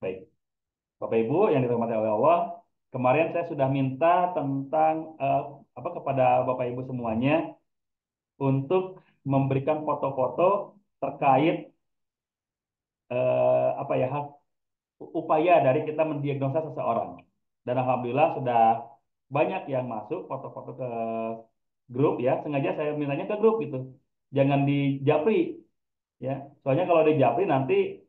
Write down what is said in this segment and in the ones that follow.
Baik, Bapak Ibu yang dirahmati oleh Allah, kemarin saya sudah minta tentang apa kepada Bapak Ibu semuanya untuk memberikan foto-foto terkait apa ya upaya dari kita mendiagnosa seseorang. Dan alhamdulillah sudah banyak yang masuk foto-foto ke grup ya. Sengaja saya mintanya ke grup gitu. Jangan di Japri ya. Soalnya kalau di Japri nanti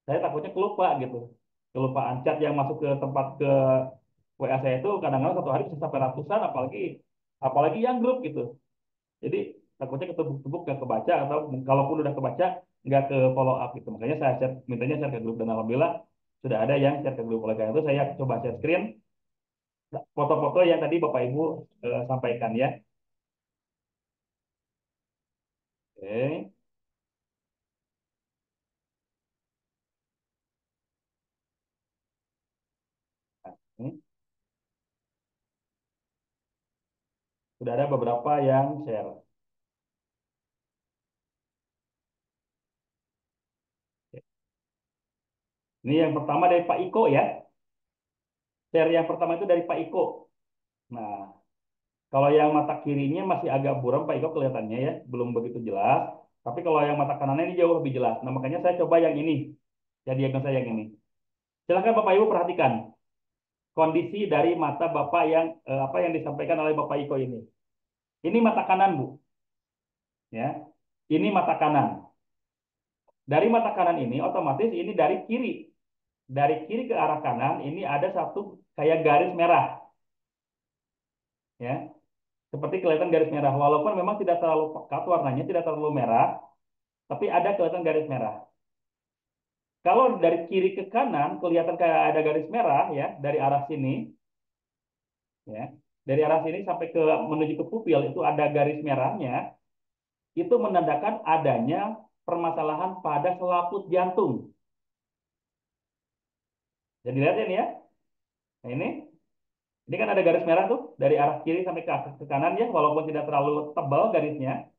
saya takutnya kelupa gitu. Kelupaan chat yang masuk ke tempat ke WA saya itu kadang-kadang satu hari bisa sampai ratusan, apalagi apalagi yang grup gitu. Jadi takutnya ketebuk-tebuk nggak kebaca, atau kalaupun udah kebaca nggak ke follow up gitu. Makanya saya share, mintanya share ke grup, dan alhamdulillah sudah ada yang share ke grup. Oleh karena itu saya coba share screen foto-foto yang tadi Bapak Ibu sampaikan ya. Oke. Nah, ini sudah ada beberapa yang share. Ini yang pertama dari Pak Iko ya. Share yang pertama itu dari Pak Iko. Nah, kalau yang mata kirinya masih agak buram Pak Iko kelihatannya ya, belum begitu jelas. Tapi kalau yang mata kanannya ini jauh lebih jelas. Nah, makanya saya coba yang ini. Ya, diagnosa yang ini. Silakan Bapak Ibu perhatikan kondisi dari mata Bapak yang apa yang disampaikan oleh Bapak Iko ini. Ini mata kanan, Bu. Ya. Ini mata kanan. Dari mata kanan ini otomatis ini dari kiri. Dari kiri ke arah kanan ini ada satu kayak garis merah, ya. Seperti kelihatan garis merah walaupun memang tidak terlalu pekat warnanya, tidak terlalu merah, tapi ada kelihatan garis merah. Kalau dari kiri ke kanan kelihatan kayak ada garis merah ya dari arah sini, ya. Dari arah sini sampai ke menuju ke pupil itu ada garis merahnya, itu menandakan adanya permasalahan pada selaput jantung. Jadi lihat ini ya. Nah, ini kan ada garis merah tuh dari arah kiri sampai ke kanan ya, walaupun tidak terlalu tebal garisnya,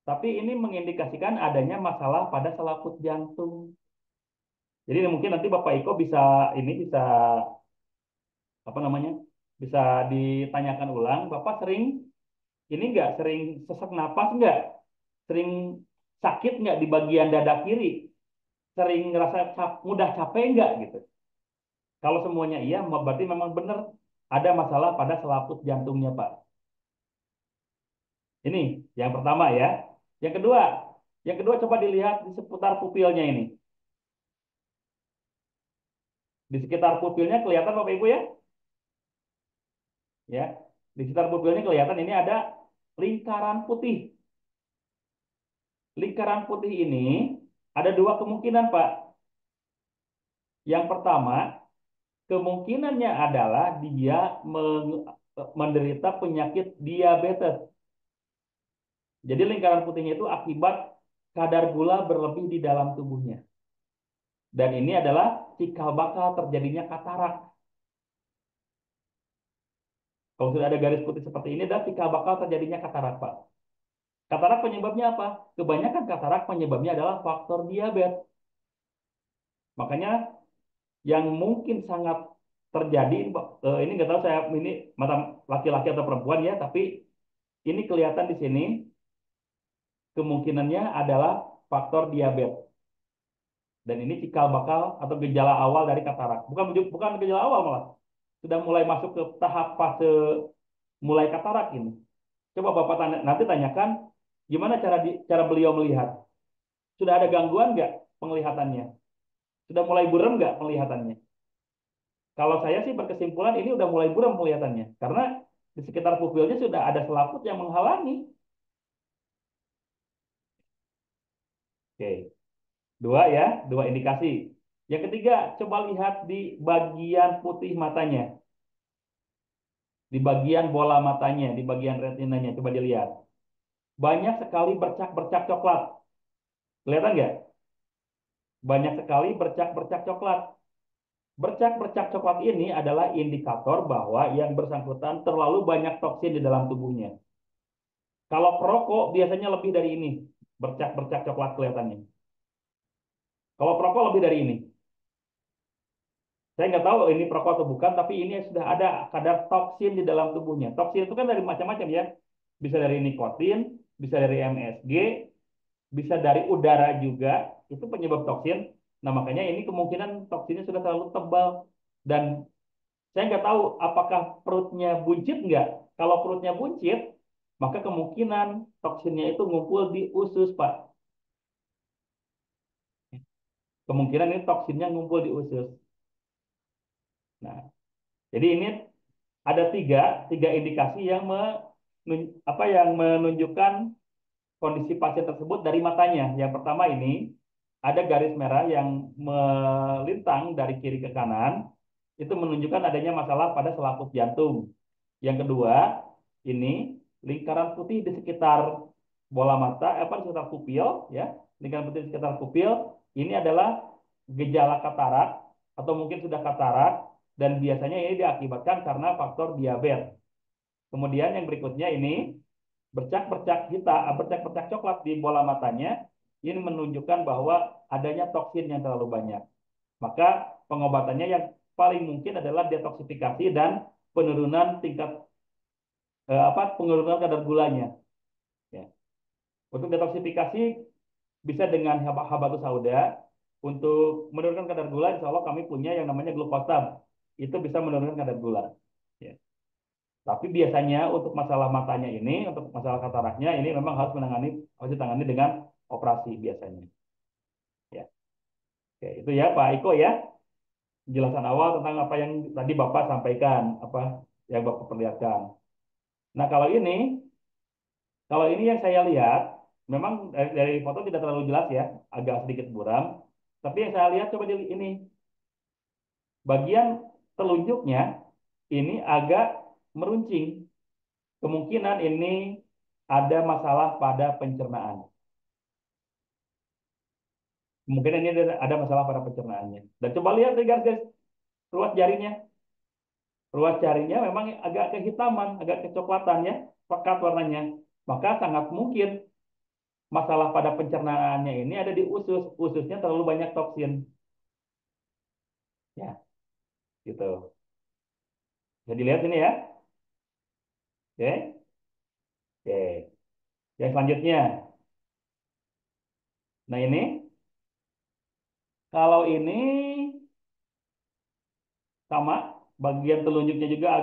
tapi ini mengindikasikan adanya masalah pada selaput jantung. Jadi mungkin nanti Bapak Iko bisa ini bisa apa namanya? Bisa ditanyakan ulang, Bapak sering ini enggak sering sesak napas enggak? Sering sakit nggak di bagian dada kiri? Sering ngerasa mudah capek nggak gitu? Kalau semuanya iya, berarti memang benar ada masalah pada selaput jantungnya, Pak. Ini yang pertama ya. Yang kedua, yang kedua coba dilihat di seputar pupilnya ini. Di sekitar pupilnya kelihatan Bapak Ibu ya? Ya. Di sekitar pupilnya kelihatan ini ada lingkaran putih. Lingkaran putih ini ada dua kemungkinan, Pak. Yang pertama, kemungkinannya adalah dia menderita penyakit diabetes. Jadi lingkaran putihnya itu akibat kadar gula berlebih di dalam tubuhnya. Dan ini adalah cikal bakal terjadinya katarak. Kalau sudah ada garis putih seperti ini, adalah cikal bakal terjadinya katarak, Pak. Katarak penyebabnya apa? Kebanyakan katarak penyebabnya adalah faktor diabetes. Makanya yang mungkin sangat terjadi, ini nggak tahu saya ini mata laki-laki atau perempuan ya, tapi ini kelihatan di sini kemungkinannya adalah faktor diabetes. Dan ini cikal bakal atau gejala awal dari katarak. Bukan bukan gejala awal malah. Sudah mulai masuk ke tahap fase mulai katarak ini. Coba Bapak nanti tanyakan gimana cara beliau melihat. Sudah ada gangguan nggak penglihatannya? Sudah mulai buram nggak penglihatannya? Kalau saya sih berkesimpulan ini udah mulai buram penglihatannya. Karena di sekitar pupilnya sudah ada selaput yang menghalangi. Oke, dua ya, dua indikasi. Yang ketiga, coba lihat di bagian putih matanya. Di bagian bola matanya, di bagian retinanya, coba dilihat. Banyak sekali bercak-bercak coklat. Kelihatan nggak? Banyak sekali bercak-bercak coklat. Bercak-bercak coklat ini adalah indikator bahwa yang bersangkutan terlalu banyak toksin di dalam tubuhnya. Kalau perokok biasanya lebih dari ini, bercak-bercak coklat kelihatannya. Kalau perokok lebih dari ini. Saya nggak tahu ini perokok atau bukan, tapi ini sudah ada kadar toksin di dalam tubuhnya. Toksin itu kan dari macam-macam ya. Bisa dari nikotin, bisa dari MSG, bisa dari udara juga. Itu penyebab toksin. Nah, makanya ini kemungkinan toksinnya sudah terlalu tebal. Dan saya nggak tahu apakah perutnya buncit nggak. Kalau perutnya buncit, maka kemungkinan toksinnya itu ngumpul di usus, Pak. Kemungkinan ini toksinnya ngumpul di usus. Nah, jadi ini ada tiga indikasi yang yang menunjukkan kondisi pasien tersebut dari matanya. Yang pertama ini ada garis merah yang melintang dari kiri ke kanan, itu menunjukkan adanya masalah pada selaput jantung. Yang kedua, ini lingkaran putih di sekitar bola mata, di sekitar pupil, ya, lingkaran putih di sekitar pupil, ini adalah gejala katarak atau mungkin sudah katarak dan biasanya ini diakibatkan karena faktor diabetes. Kemudian yang berikutnya ini bercak-bercak hitam, bercak-bercak coklat di bola matanya, ini menunjukkan bahwa adanya toksin yang terlalu banyak. Maka pengobatannya yang paling mungkin adalah detoksifikasi dan penurunan tingkat penurunan kadar gulanya. Ya. Untuk detoksifikasi bisa dengan habatus sauda. Untuk menurunkan kadar gula, insya Allah kami punya yang namanya glukosan. Itu bisa menurunkan kadar gula. Ya. Tapi biasanya untuk masalah matanya ini, untuk masalah kataraknya ini memang harus ditangani dengan operasi biasanya. Ya, oke, itu ya Pak Iko ya, penjelasan awal tentang apa yang tadi Bapak sampaikan, apa yang Bapak perlihatkan. Nah kalau ini yang saya lihat, memang dari foto tidak terlalu jelas ya, agak sedikit buram. Tapi yang saya lihat coba di ini bagian telunjuknya ini agak meruncing. Kemungkinan ini ada masalah pada pencernaan. Kemungkinan ini ada masalah pada pencernaannya. Dan coba lihat nih garis ruas jarinya. Ruas jarinya memang agak kehitaman, agak kecoklatan ya, pekat warnanya. Maka sangat mungkin masalah pada pencernaannya ini ada di usus. Ususnya terlalu banyak toksin. Ya, gitu. Jadi lihat ini ya. Oke, oke. Yang selanjutnya. Nah ini, kalau ini sama, bagian telunjuknya juga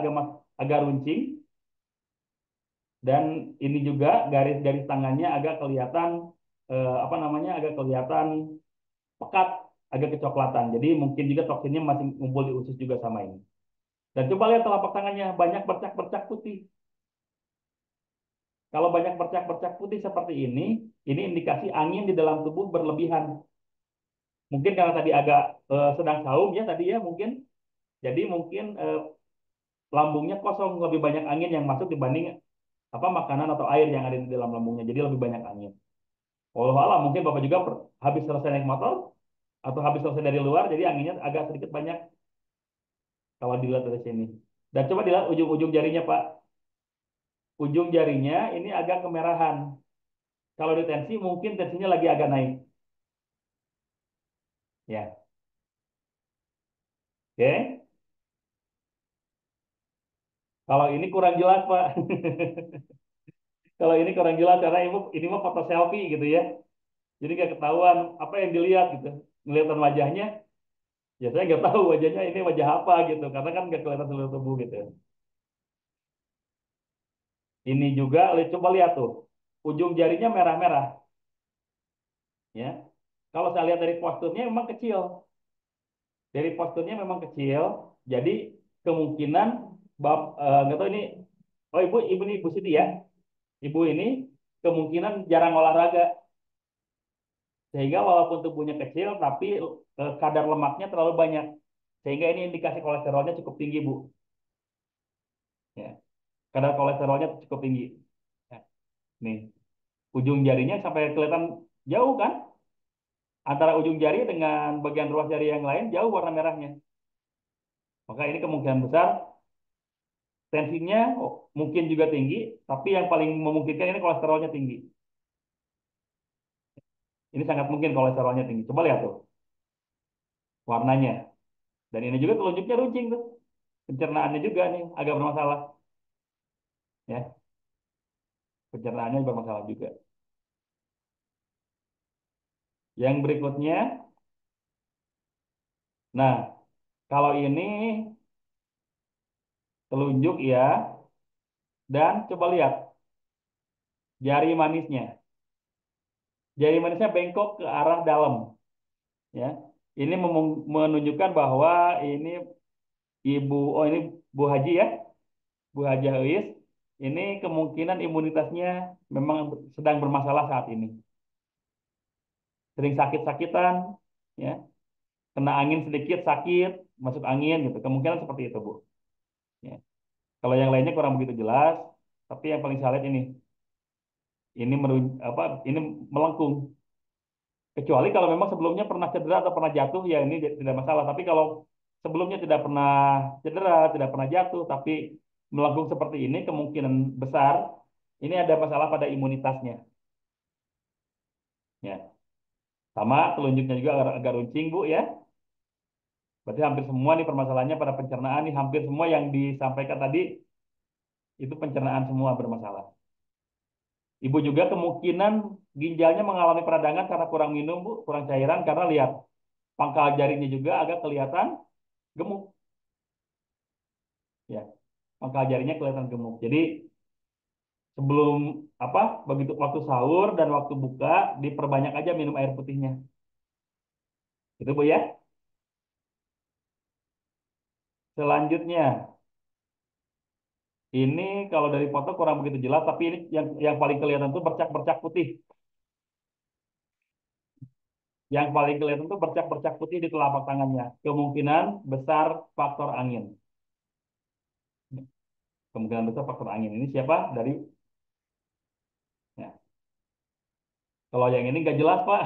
agak runcing. Dan ini juga garis-garis tangannya agak kelihatan agak kelihatan pekat, agak kecoklatan. Jadi mungkin juga toksinnya masih ngumpul di usus juga sama ini. Dan coba lihat telapak tangannya banyak bercak-bercak putih. Kalau banyak bercak-bercak putih seperti ini indikasi angin di dalam tubuh berlebihan. Mungkin karena tadi agak sedang saum ya tadi ya mungkin. Jadi mungkin lambungnya kosong, lebih banyak angin yang masuk dibanding makanan atau air yang ada di dalam lambungnya. Jadi lebih banyak angin. Walau alam mungkin Bapak juga habis selesai naik motor atau habis selesai dari luar, jadi anginnya agak sedikit banyak kalau dilihat dari sini. Dan coba dilihat ujung-ujung jarinya, Pak. Ujung jarinya ini agak kemerahan. Kalau di tensi mungkin tensinya lagi agak naik. Ya, oke. Kalau ini kurang jelas, Pak. Kalau ini kurang jelas karena ini mah foto selfie gitu ya. Jadi nggak ketahuan apa yang dilihat gitu. Kelihatan wajahnya, ya saya nggak tahu wajahnya ini wajah apa gitu. Karena kan nggak kelihatan seluruh tubuh gitu. Ini juga, coba lihat tuh. Ujung jarinya merah-merah. Ya. Kalau saya lihat dari posturnya memang kecil. Dari posturnya memang kecil. Jadi kemungkinan nggak tahu ini. Oh ibu ini ibu Siti ya. Ibu ini kemungkinan jarang olahraga. Sehingga walaupun tubuhnya kecil, tapi kadar lemaknya terlalu banyak. Sehingga ini indikasi kolesterolnya cukup tinggi, Bu. Ya. Kadar kolesterolnya cukup tinggi. Ya. Nih, ujung jarinya sampai kelihatan jauh kan? Antara ujung jari dengan bagian ruas jari yang lain jauh warna merahnya. Maka ini kemungkinan besar tensinya mungkin juga tinggi, tapi yang paling memungkinkan ini kolesterolnya tinggi. Ini sangat mungkin kolesterolnya tinggi. Coba lihat tuh warnanya Dan ini juga telunjuknya runcing tuh. Pencernaannya juga nih agak bermasalah. Ya, pencernaannya bermasalah juga. Yang berikutnya, nah kalau ini telunjuk ya, dan coba lihat jari manisnya. Jari manisnya bengkok ke arah dalam, ya. Ini menunjukkan bahwa ini ini Bu Haji ya, Bu Haji Hais. Ini kemungkinan imunitasnya memang sedang bermasalah saat ini. Sering sakit-sakitan, ya, kena angin sedikit sakit, masuk angin gitu. Kemungkinan seperti itu, Bu. Ya. Kalau yang lainnya kurang begitu jelas, tapi yang paling saya lihat ini ini melengkung. Kecuali kalau memang sebelumnya pernah cedera atau pernah jatuh, ya ini tidak masalah. Tapi kalau sebelumnya tidak pernah cedera, tidak pernah jatuh, tapi melengkung seperti ini, kemungkinan besar ini ada masalah pada imunitasnya. Ya, sama telunjuknya juga agak runcing, Bu ya. Berarti hampir semua nih permasalahannya pada pencernaan nih, hampir semua yang disampaikan tadi itu pencernaan semua bermasalah. Ibu juga kemungkinan ginjalnya mengalami peradangan karena kurang minum, Bu, kurang cairan karena lihat pangkal jarinya juga agak kelihatan gemuk, ya. Pangkal jarinya kelihatan gemuk. Jadi sebelum begitu waktu sahur dan waktu buka diperbanyak aja minum air putihnya. Itu Bu ya. Selanjutnya, ini kalau dari foto kurang begitu jelas, tapi ini yang paling kelihatan tuh bercak-bercak putih. Yang paling kelihatan tuh bercak-bercak putih di telapak tangannya. Kemungkinan besar faktor angin. Kemungkinan besar faktor angin. Ini siapa? Dari ya. Kalau yang ini nggak jelas, Pak.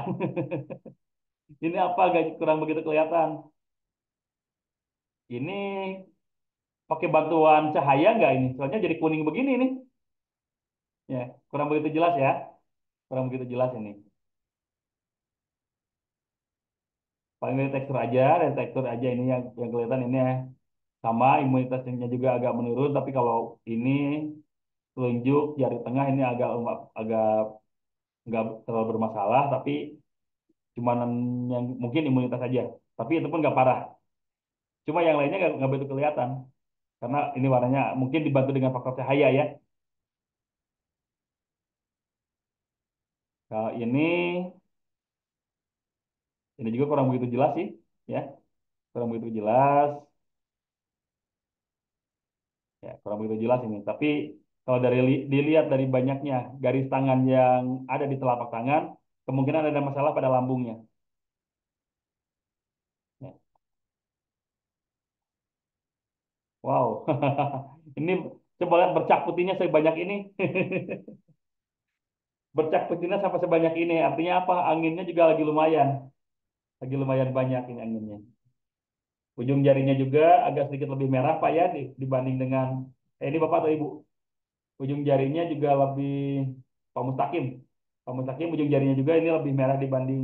Ini apa? Nggak kurang begitu kelihatan. Ini pakai bantuan cahaya nggak ini? Soalnya jadi kuning begini nih. Ya, kurang begitu jelas ya. Kurang begitu jelas ini. Paling dari tekstur aja ini yang kelihatan ini ya. Sama imunitasnya juga agak menurun, tapi kalau ini telunjuk jari tengah ini agak nggak terlalu bermasalah, tapi cuman yang mungkin imunitas saja. Tapi itu pun nggak parah. Cuma yang lainnya nggak begitu kelihatan karena ini warnanya mungkin dibantu dengan faktor cahaya ya. Kalau ini juga kurang begitu jelas sih, ya, kurang begitu jelas, ya, kurang begitu jelas ini. Tapi kalau dilihat dari banyaknya garis tangan yang ada di telapak tangan, kemungkinan ada masalah pada lambungnya. Ya. Wow, ini coba lihat bercak putihnya sebanyak ini, bercak putihnya sampai sebanyak ini. Artinya apa? Anginnya juga lagi lumayan banyak ini anginnya. Ujung jarinya juga agak sedikit lebih merah Pak ya dibanding dengan ini Bapak atau Ibu. Ujung jarinya juga lebih Pak Mustaqim. Pak Mustaqim ujung jarinya juga ini lebih merah dibanding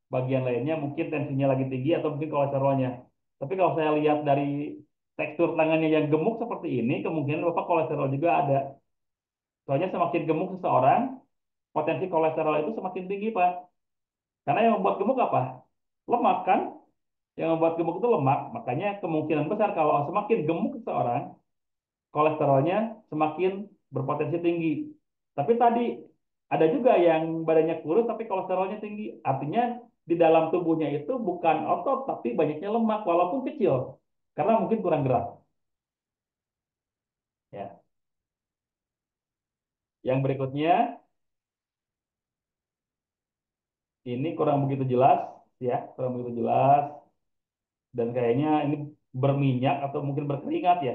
bagian lainnya. Mungkin tensinya lagi tinggi atau mungkin kolesterolnya. Tapi kalau saya lihat dari tekstur tangannya yang gemuk seperti ini, kemungkinan Bapak kolesterol juga ada. Soalnya semakin gemuk seseorang, potensi kolesterol itu semakin tinggi Pak. Karena yang membuat gemuk apa? Lemak kan? Yang membuat gemuk itu lemak. Makanya kemungkinan besar kalau semakin gemuk seseorang, kolesterolnya semakin berpotensi tinggi. Tapi tadi ada juga yang badannya kurus tapi kolesterolnya tinggi. Artinya di dalam tubuhnya itu bukan otot tapi banyaknya lemak walaupun kecil karena mungkin kurang gerak. Ya. Yang berikutnya ini kurang begitu jelas, ya, kurang begitu jelas dan kayaknya ini berminyak atau mungkin berkeringat ya.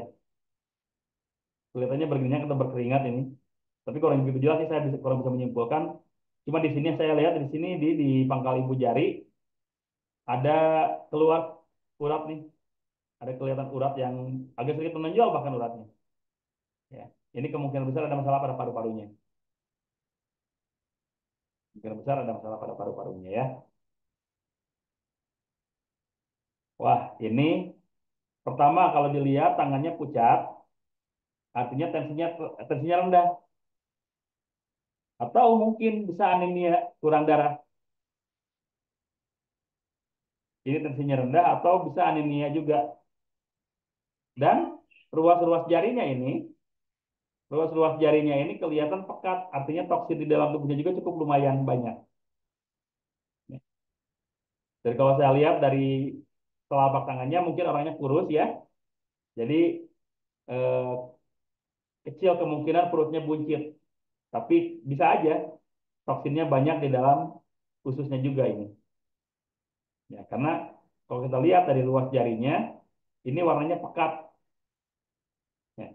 Kelihatannya berminyak atau berkeringat ini. Tapi kurang begitu jelas sih saya kurang bisa menyimpulkan. Cuma di sini saya lihat di sini di pangkal ibu jari ada keluar urat nih, ada kelihatan urat yang agak sedikit menonjol bahkan uratnya. Ya, ini kemungkinan besar ada masalah pada paru-parunya. Kemungkinan besar ada masalah pada paru-parunya ya. Wah, ini pertama kalau dilihat tangannya pucat, artinya tensinya rendah. Atau mungkin bisa anemia, kurang darah. Ini tensinya rendah atau bisa anemia juga. Dan ruas-ruas jarinya ini, ruas-ruas jarinya ini kelihatan pekat, artinya toksin di dalam tubuhnya juga cukup lumayan banyak. Jadi kalau saya lihat dari telapak tangannya mungkin orangnya kurus ya. Jadi eh, kecil kemungkinan perutnya buncit. Tapi bisa aja toksinnya banyak di dalam ususnya juga ini. Ya, karena kalau kita lihat dari luas jarinya, ini warnanya pekat. Ya,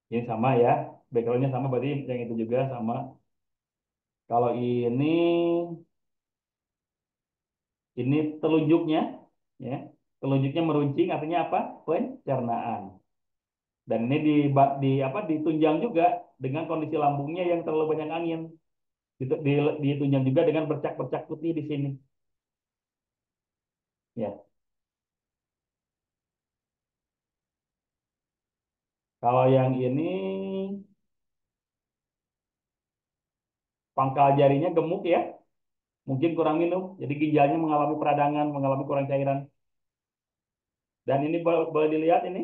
ini sama ya, backgroundnya sama berarti yang itu juga sama. Kalau ini telunjuknya, ya, telunjuknya meruncing artinya apa? Pencernaan. Dan ini apa ditunjang juga dengan kondisi lambungnya yang terlalu banyak angin. Ditunjang juga dengan bercak-bercak putih di sini. Ya, kalau yang ini pangkal jarinya gemuk ya, mungkin kurang minum, jadi ginjalnya mengalami peradangan, mengalami kurang cairan. Dan ini boleh dilihat ini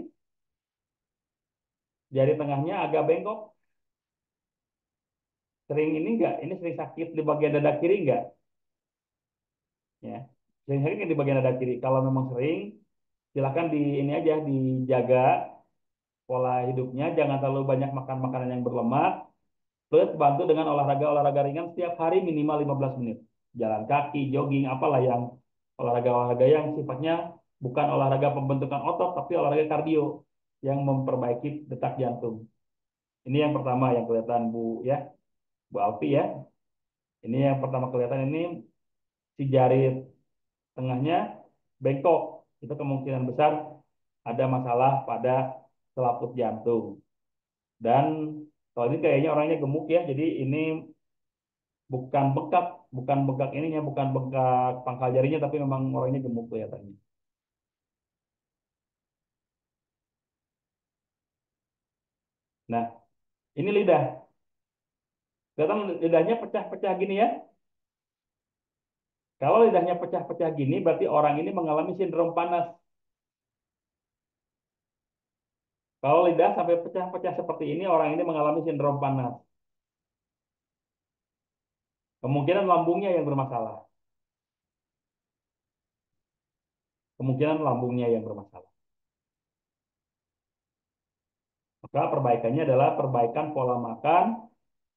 jari tengahnya agak bengkok. Sering ini enggak? Ini sering sakit di bagian dada kiri enggak? Ya, sering sakit di bagian dada kiri. Kalau memang sering, silakan di ini aja dijaga pola hidupnya, jangan terlalu banyak makan makanan yang berlemak, plus bantu dengan olahraga-olahraga ringan setiap hari minimal 15 menit. Jalan kaki, jogging, apalah yang olahraga-olahraga yang sifatnya bukan olahraga pembentukan otot, tapi olahraga kardio yang memperbaiki detak jantung. Ini yang pertama yang kelihatan Bu ya, Bu Alfi ya. Ini yang pertama kelihatan ini si jari tengahnya bengkok. Itu kemungkinan besar ada masalah pada selaput jantung. Dan kalau ini kayaknya orangnya gemuk ya, jadi ini bukan bengkak, bukan bengkak ininya, bukan bengkak pangkal jarinya, tapi memang orangnya gemuk kelihatannya. Nah, ini lidah. Kelihatan lidahnya pecah-pecah gini ya. Kalau lidahnya pecah-pecah gini, berarti orang ini mengalami sindrom panas. Kalau lidah sampai pecah-pecah seperti ini, orang ini mengalami sindrom panas. Kemungkinan lambungnya yang bermasalah. Kemungkinan lambungnya yang bermasalah. Maka perbaikannya adalah perbaikan pola makan,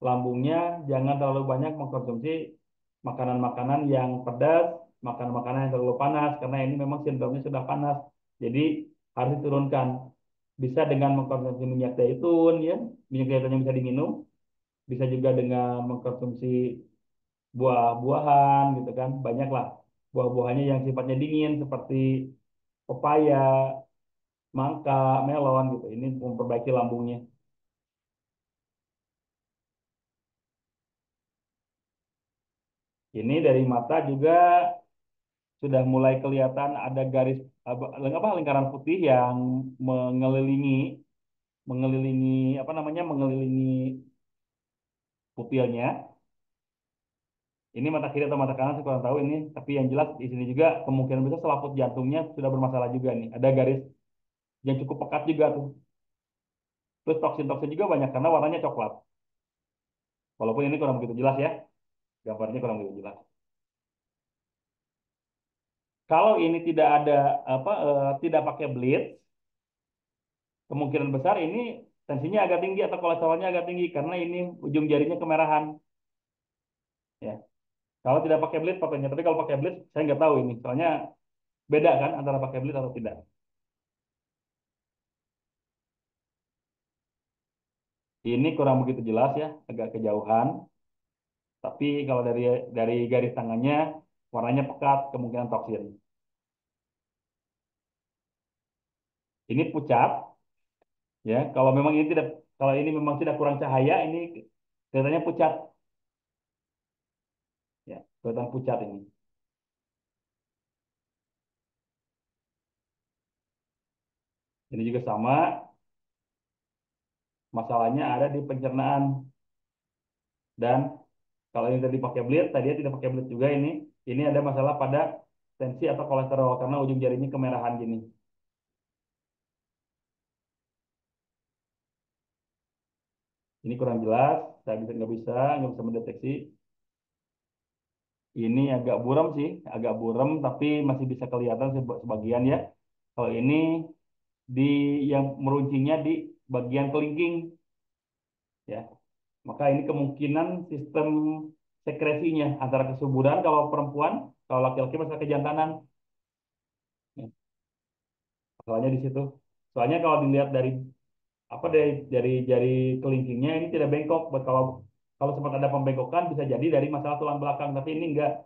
lambungnya jangan terlalu banyak mengkonsumsi makanan-makanan yang pedas, makanan-makanan yang terlalu panas, karena ini memang sindromnya sudah panas. Jadi harus diturunkan. Bisa dengan mengkonsumsi minyak zaitun, ya, minyak zaitun yang bisa diminum, bisa juga dengan mengkonsumsi buah-buahan, gitu kan, banyaklah buah-buahannya yang sifatnya dingin seperti pepaya, mangga, melon, gitu. Ini memperbaiki lambungnya. Ini dari mata juga sudah mulai kelihatan ada garis apa lingkaran putih yang mengelilingi mengelilingi apa namanya mengelilingi pupilnya. Ini mata kiri atau mata kanan saya kurang tahu ini, tapi yang jelas di sini juga kemungkinan besar selaput jantungnya sudah bermasalah juga nih. Ada garis yang cukup pekat juga tuh. Terus toksin-toksin juga banyak karena warnanya coklat. Walaupun ini kurang begitu jelas ya, gambarnya kurang begitu jelas. Kalau ini tidak ada tidak pakai bleach, kemungkinan besar ini tensinya agak tinggi atau kolesterolnya agak tinggi karena ini ujung jarinya kemerahan. Ya, kalau tidak pakai bleach fotonya, tapi kalau pakai bleach saya nggak tahu ini, soalnya beda kan antara pakai bleach atau tidak. Ini kurang begitu jelas ya, agak kejauhan. Tapi kalau dari garis tangannya warnanya pekat, kemungkinan toksin. Ini pucat, ya. Kalau ini memang tidak kurang cahaya, ini kelihatannya pucat, ya. Kelihatan pucat ini. Ini juga sama, masalahnya ada di pencernaan. Dan kalau ini tadi pakai bleed, tadi tidak pakai bleed juga ini. Ini ada masalah pada tensi atau kolesterol karena ujung jarinya kemerahan gini. Ini kurang jelas, saya nggak bisa mendeteksi. Ini agak buram sih, agak buram tapi masih bisa kelihatan sebagian ya. Kalau ini di yang meruncingnya di bagian kelingking ya. Maka ini kemungkinan sistem sekresinya antara kesuburan kalau perempuan, kalau laki-laki masalah kejantanan. Ya, masalahnya di situ. Soalnya kalau dilihat dari apa dari jari kelingkingnya ini tidak bengkok. Kalau kalau sempat ada pembengkokan bisa jadi dari masalah tulang belakang, tapi ini enggak.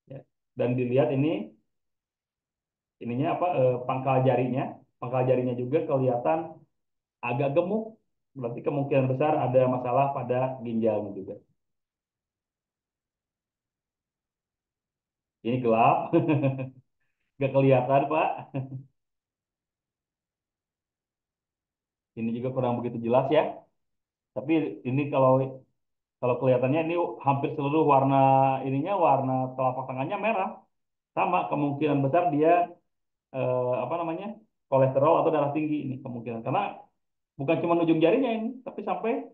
Ya. Dan dilihat ininya apa pangkal jarinya juga kelihatan agak gemuk. Berarti kemungkinan besar ada masalah pada ginjalnya juga. Ini gelap, nggak kelihatan Pak. Ini juga kurang begitu jelas ya. Tapi ini kalau kalau kelihatannya ini hampir seluruh warna warna telapak tangannya merah. Sama kemungkinan besar dia apa namanya kolesterol atau darah tinggi ini kemungkinan. Karena bukan cuma ujung jarinya ini, tapi sampai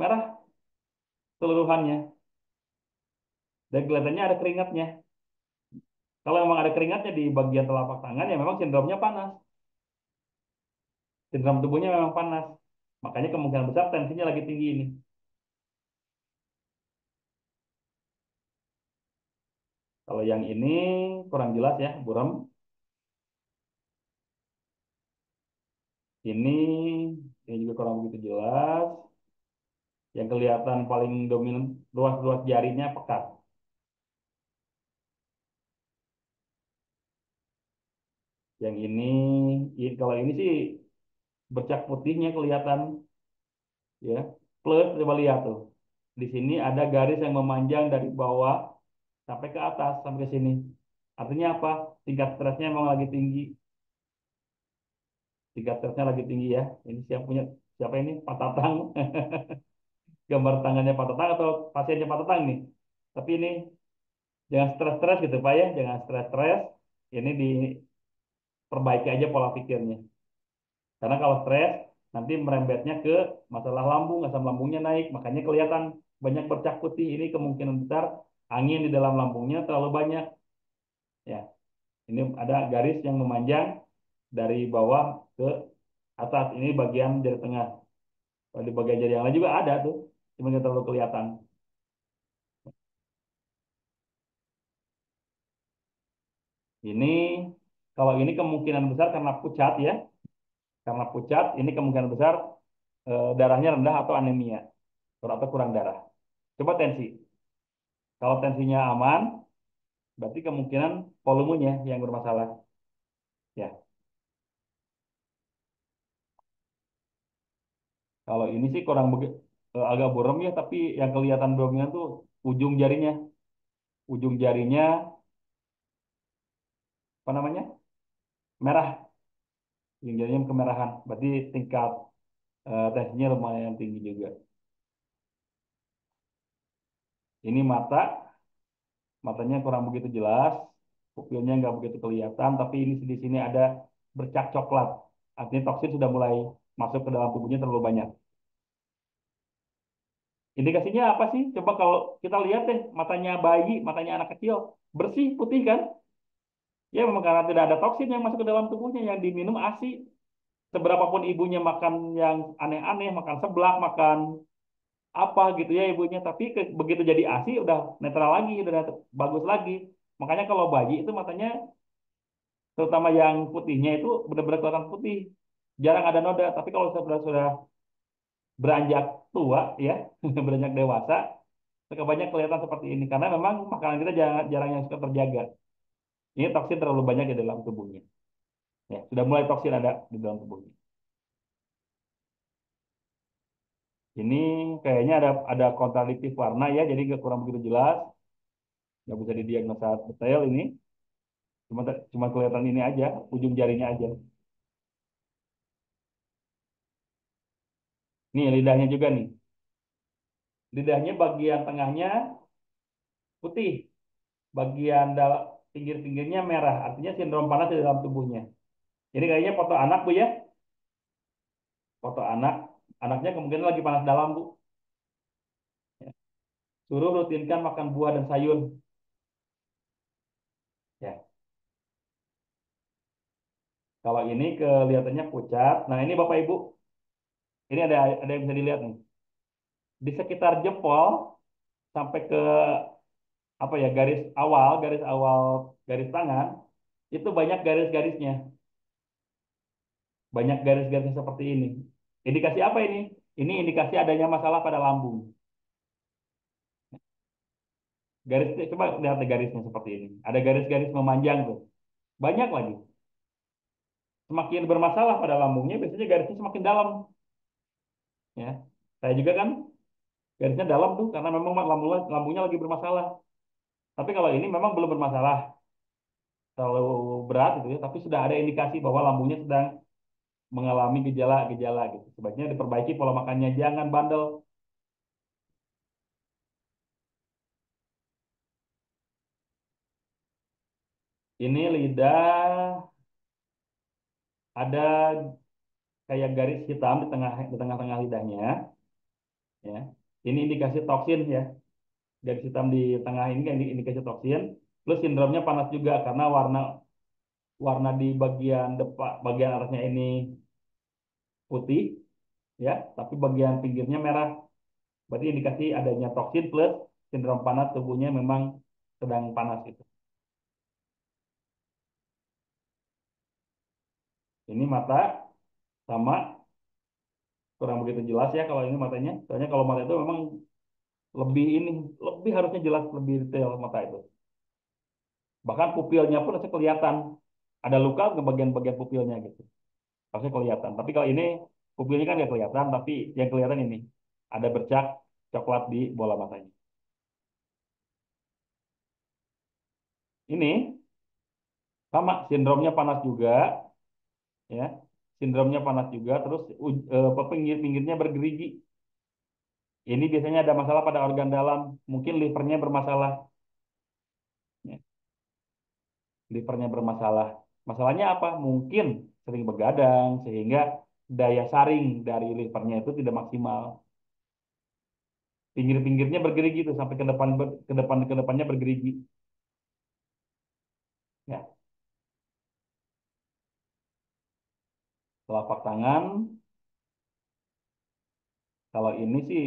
merah seluruhannya. Dan kelihatannya ada keringatnya. Kalau memang ada keringatnya di bagian telapak tangan ya memang sindromnya panas. Sindrom tubuhnya memang panas. Makanya kemungkinan besar tensinya lagi tinggi ini. Kalau yang ini kurang jelas ya, buram. Ini ini juga kurang begitu jelas. Yang kelihatan paling dominan ruas-ruas jarinya pekat. Yang kalau ini sih bercak putihnya kelihatan ya. Plus coba lihat tuh. Di sini ada garis yang memanjang dari bawah sampai ke atas sampai ke sini. Artinya apa? Tingkat stresnya memang lagi tinggi. Tingkat stresnya lagi tinggi ya. Ini siapa ini? Pak Tatang. Gambar tangannya Pak Tatang atau pasiennya Pak Tatang nih. Tapi ini jangan stres-stres gitu Pak ya. Jangan stres-stres. Ini diperbaiki aja pola pikirnya. Karena kalau stres nanti merembetnya ke masalah lambung, asam lambungnya naik, makanya kelihatan banyak bercak putih. Ini kemungkinan besar angin di dalam lambungnya terlalu banyak. Ya, ini ada garis yang memanjang dari bawah ke atas. Ini bagian jari tengah. Kalau di bagian jari yang lain juga ada tuh, cuma nggak terlalu kelihatan. Ini kalau ini kemungkinan besar karena pucat ya, karena pucat ini kemungkinan besar darahnya rendah atau anemia atau kurang darah. Coba tensi. Kalau tensinya aman, berarti kemungkinan volumenya yang bermasalah. Ya, kalau ini sih agak buram ya, tapi yang kelihatan dominan tuh ujung jarinya, ujung jarinya apa namanya merah, ujung jarinya kemerahan. Berarti tingkat tensinya lumayan tinggi juga. Ini matanya kurang begitu jelas, pupilnya nggak begitu kelihatan, tapi ini di sini ada bercak coklat. Artinya toksin sudah mulai masuk ke dalam tubuhnya terlalu banyak. Indikasinya apa sih? Coba kalau kita lihat deh, matanya bayi, matanya anak kecil, bersih, putih kan? Ya memang karena tidak ada toksin yang masuk ke dalam tubuhnya, yang diminum ASI. Seberapapun ibunya makan yang aneh-aneh, makan seblak, makan apa gitu ya ibunya, tapi begitu jadi ASI udah netral lagi, udah bagus lagi. Makanya kalau bayi itu matanya, terutama yang putihnya itu benar-benar kelihatan putih. Jarang ada noda, tapi kalau sudah beranjak tua ya, beranjak dewasa, banyak kelihatan seperti ini karena memang makanan kita jarang, jarang yang suka terjaga. Ini toksin terlalu banyak di dalam tubuhnya. Ya, sudah mulai toksin ada di dalam tubuhnya. Ini kayaknya ada kontradiktif warna ya, jadi kurang begitu jelas, nggak bisa didiagnosa detail ini. Cuma cuma kelihatan ini aja, ujung jarinya aja. Nih lidahnya juga nih. Lidahnya bagian tengahnya putih, bagian pinggir-pinggirnya merah. Artinya sindrom panas di dalam tubuhnya. Ini kayaknya foto anak Bu ya. Foto anak, anaknya kemungkinan lagi panas dalam Bu. Ya. Suruh rutinkan makan buah dan sayur. Ya. Kalau ini kelihatannya pucat. Nah ini Bapak Ibu, ini ada yang bisa dilihat nih. Di sekitar jempol sampai ke apa ya garis awal garis tangan itu banyak garis-garisnya, banyak garis-garisnya seperti ini. Indikasi apa ini? Ini indikasi adanya masalah pada lambung. Garis coba lihat deh garisnya seperti ini. Ada garis-garis memanjang tuh. Banyak lagi. Semakin bermasalah pada lambungnya, biasanya garisnya semakin dalam. Ya, saya juga kan garisnya dalam tuh karena memang lambungnya lagi bermasalah. Tapi kalau ini memang belum bermasalah terlalu berat gitu ya, tapi sudah ada indikasi bahwa lambungnya sedang mengalami gejala-gejala gitu. Sebaiknya diperbaiki pola makannya, jangan bandel. Ini lidah ada kayak garis hitam di tengah-tengah lidahnya, ya. Ini indikasi toksin ya. Garis hitam di tengah ini kan indikasi toksin. Plus sindromnya panas juga karena warna warna di bagian depan, bagian atasnya ini putih, ya, tapi bagian pinggirnya merah. Berarti indikasi adanya toksin plus sindrom panas tubuhnya memang sedang panas itu. Ini mata sama kurang begitu jelas ya kalau ini matanya. Soalnya kalau mata itu memang lebih ini lebih harusnya jelas lebih detail mata itu. Bahkan pupilnya pun harusnya kelihatan. Ada luka ke bagian-bagian pupilnya gitu. Harusnya kelihatan. Tapi kalau ini pupilnya kan nggak kelihatan, tapi yang kelihatan ini ada bercak coklat di bola matanya. Ini sama sindromnya panas juga, ya. Sindromnya panas juga, terus pinggir-pinggirnya bergerigi. Ini biasanya ada masalah pada organ dalam, mungkin livernya bermasalah, ya. Livernya bermasalah. Masalahnya apa? Mungkin sering begadang sehingga daya saring dari livernya itu tidak maksimal. Pinggir-pinggirnya bergerigi itu sampai ke depannya bergerigi. Ya, telapak tangan. Kalau ini sih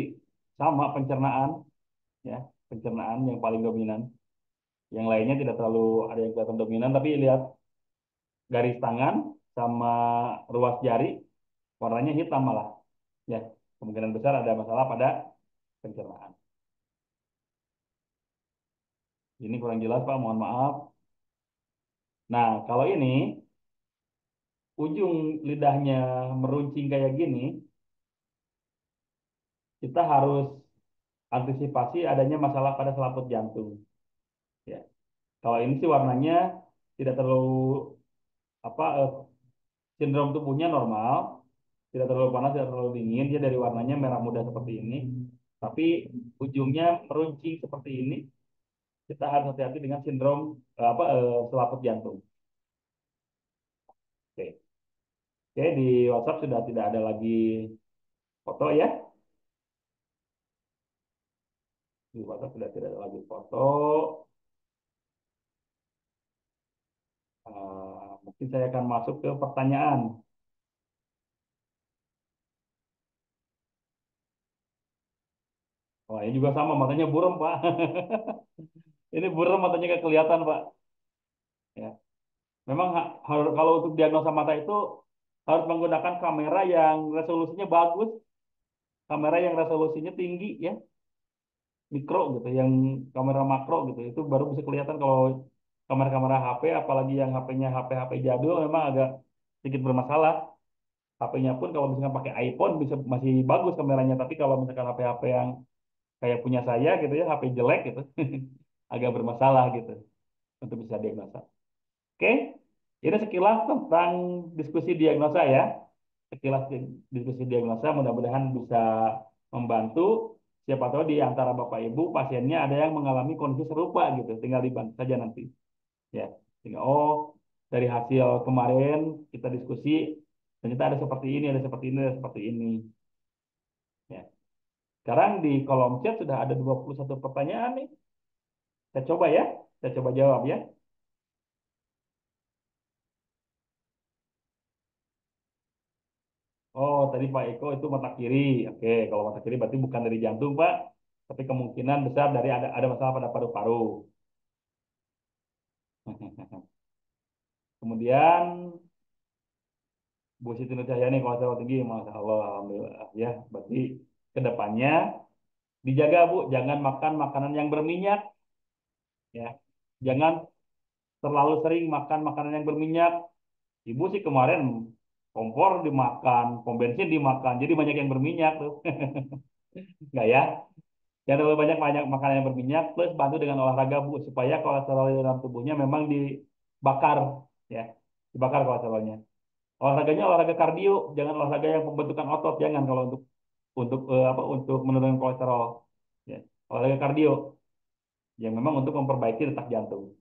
sama pencernaan, ya, pencernaan yang paling dominan. Yang lainnya tidak terlalu ada yang kelihatan dominan, tapi lihat garis tangan sama ruas jari warnanya hitam malah. Ya, kemungkinan besar ada masalah pada pencernaan. Ini kurang jelas Pak, mohon maaf. Nah, kalau ini ujung lidahnya meruncing kayak gini, kita harus antisipasi adanya masalah pada selaput jantung. Ya, kalau ini sih warnanya tidak terlalu apa sindrom tubuhnya normal, tidak terlalu panas, tidak terlalu dingin, dia dari warnanya merah muda seperti ini. Tapi ujungnya meruncing seperti ini, kita harus hati-hati dengan sindrom selaput jantung. Oke. Oke, di WhatsApp sudah tidak ada lagi foto ya. Di WhatsApp sudah tidak ada lagi foto. Mungkin saya akan masuk ke pertanyaan. Wah, ini juga sama, matanya buram, Pak. Ini buram, matanya nggak kelihatan, Pak. Ya. Memang kalau untuk diagnosa mata itu harus menggunakan kamera yang resolusinya bagus, kamera yang resolusinya tinggi, ya, mikro gitu, yang kamera makro gitu. Itu baru bisa kelihatan kalau kamera-kamera HP, apalagi yang HP-nya HP-HP jadul memang agak sedikit bermasalah. HP-nya pun kalau misalkan pakai iPhone bisa masih bagus kameranya, tapi kalau misalkan HP-HP yang kayak punya saya gitu ya, HP jelek gitu, agak bermasalah gitu untuk bisa diagnosa. Oke, ini sekilas tentang diskusi diagnosa ya. sekilas diskusi diagnosa mudah-mudahan bisa membantu. Siapa tahu di antara Bapak Ibu pasiennya ada yang mengalami kondisi serupa gitu, tinggal dibantu saja nanti. Ya, tinggal oh dari hasil kemarin kita diskusi ternyata ada seperti ini, ada seperti ini, ada seperti ini. Ya. Sekarang di kolom chat sudah ada 21 pertanyaan nih. Saya coba ya, saya coba jawab ya. Oh, tadi Pak Eko itu mata kiri. Oke, kalau mata kiri berarti bukan dari jantung, Pak. Tapi kemungkinan besar dari ada masalah pada paru-paru. Kemudian Bu Siti Nur Cahyani kolesterol tinggi, Masya Allah, Alhamdulillah. Ya, berarti ke depannya dijaga Bu, jangan makan makanan yang berminyak. Ya, jangan terlalu sering makan makanan yang berminyak. Ibu sih kemarin kompor dimakan, pom bensin dimakan, jadi banyak yang berminyak tuh. Enggak ya? Jangan terlalu banyak banyak makanan yang berminyak, plus bantu dengan olahraga Bu, supaya kolesterol di dalam tubuhnya memang dibakar, ya, dibakar kolesterolnya. Olahraganya olahraga kardio, jangan olahraga yang pembentukan otot, jangan kalau untuk menurunkan kolesterol. Ya. Olahraga kardio yang memang untuk memperbaiki detak jantung.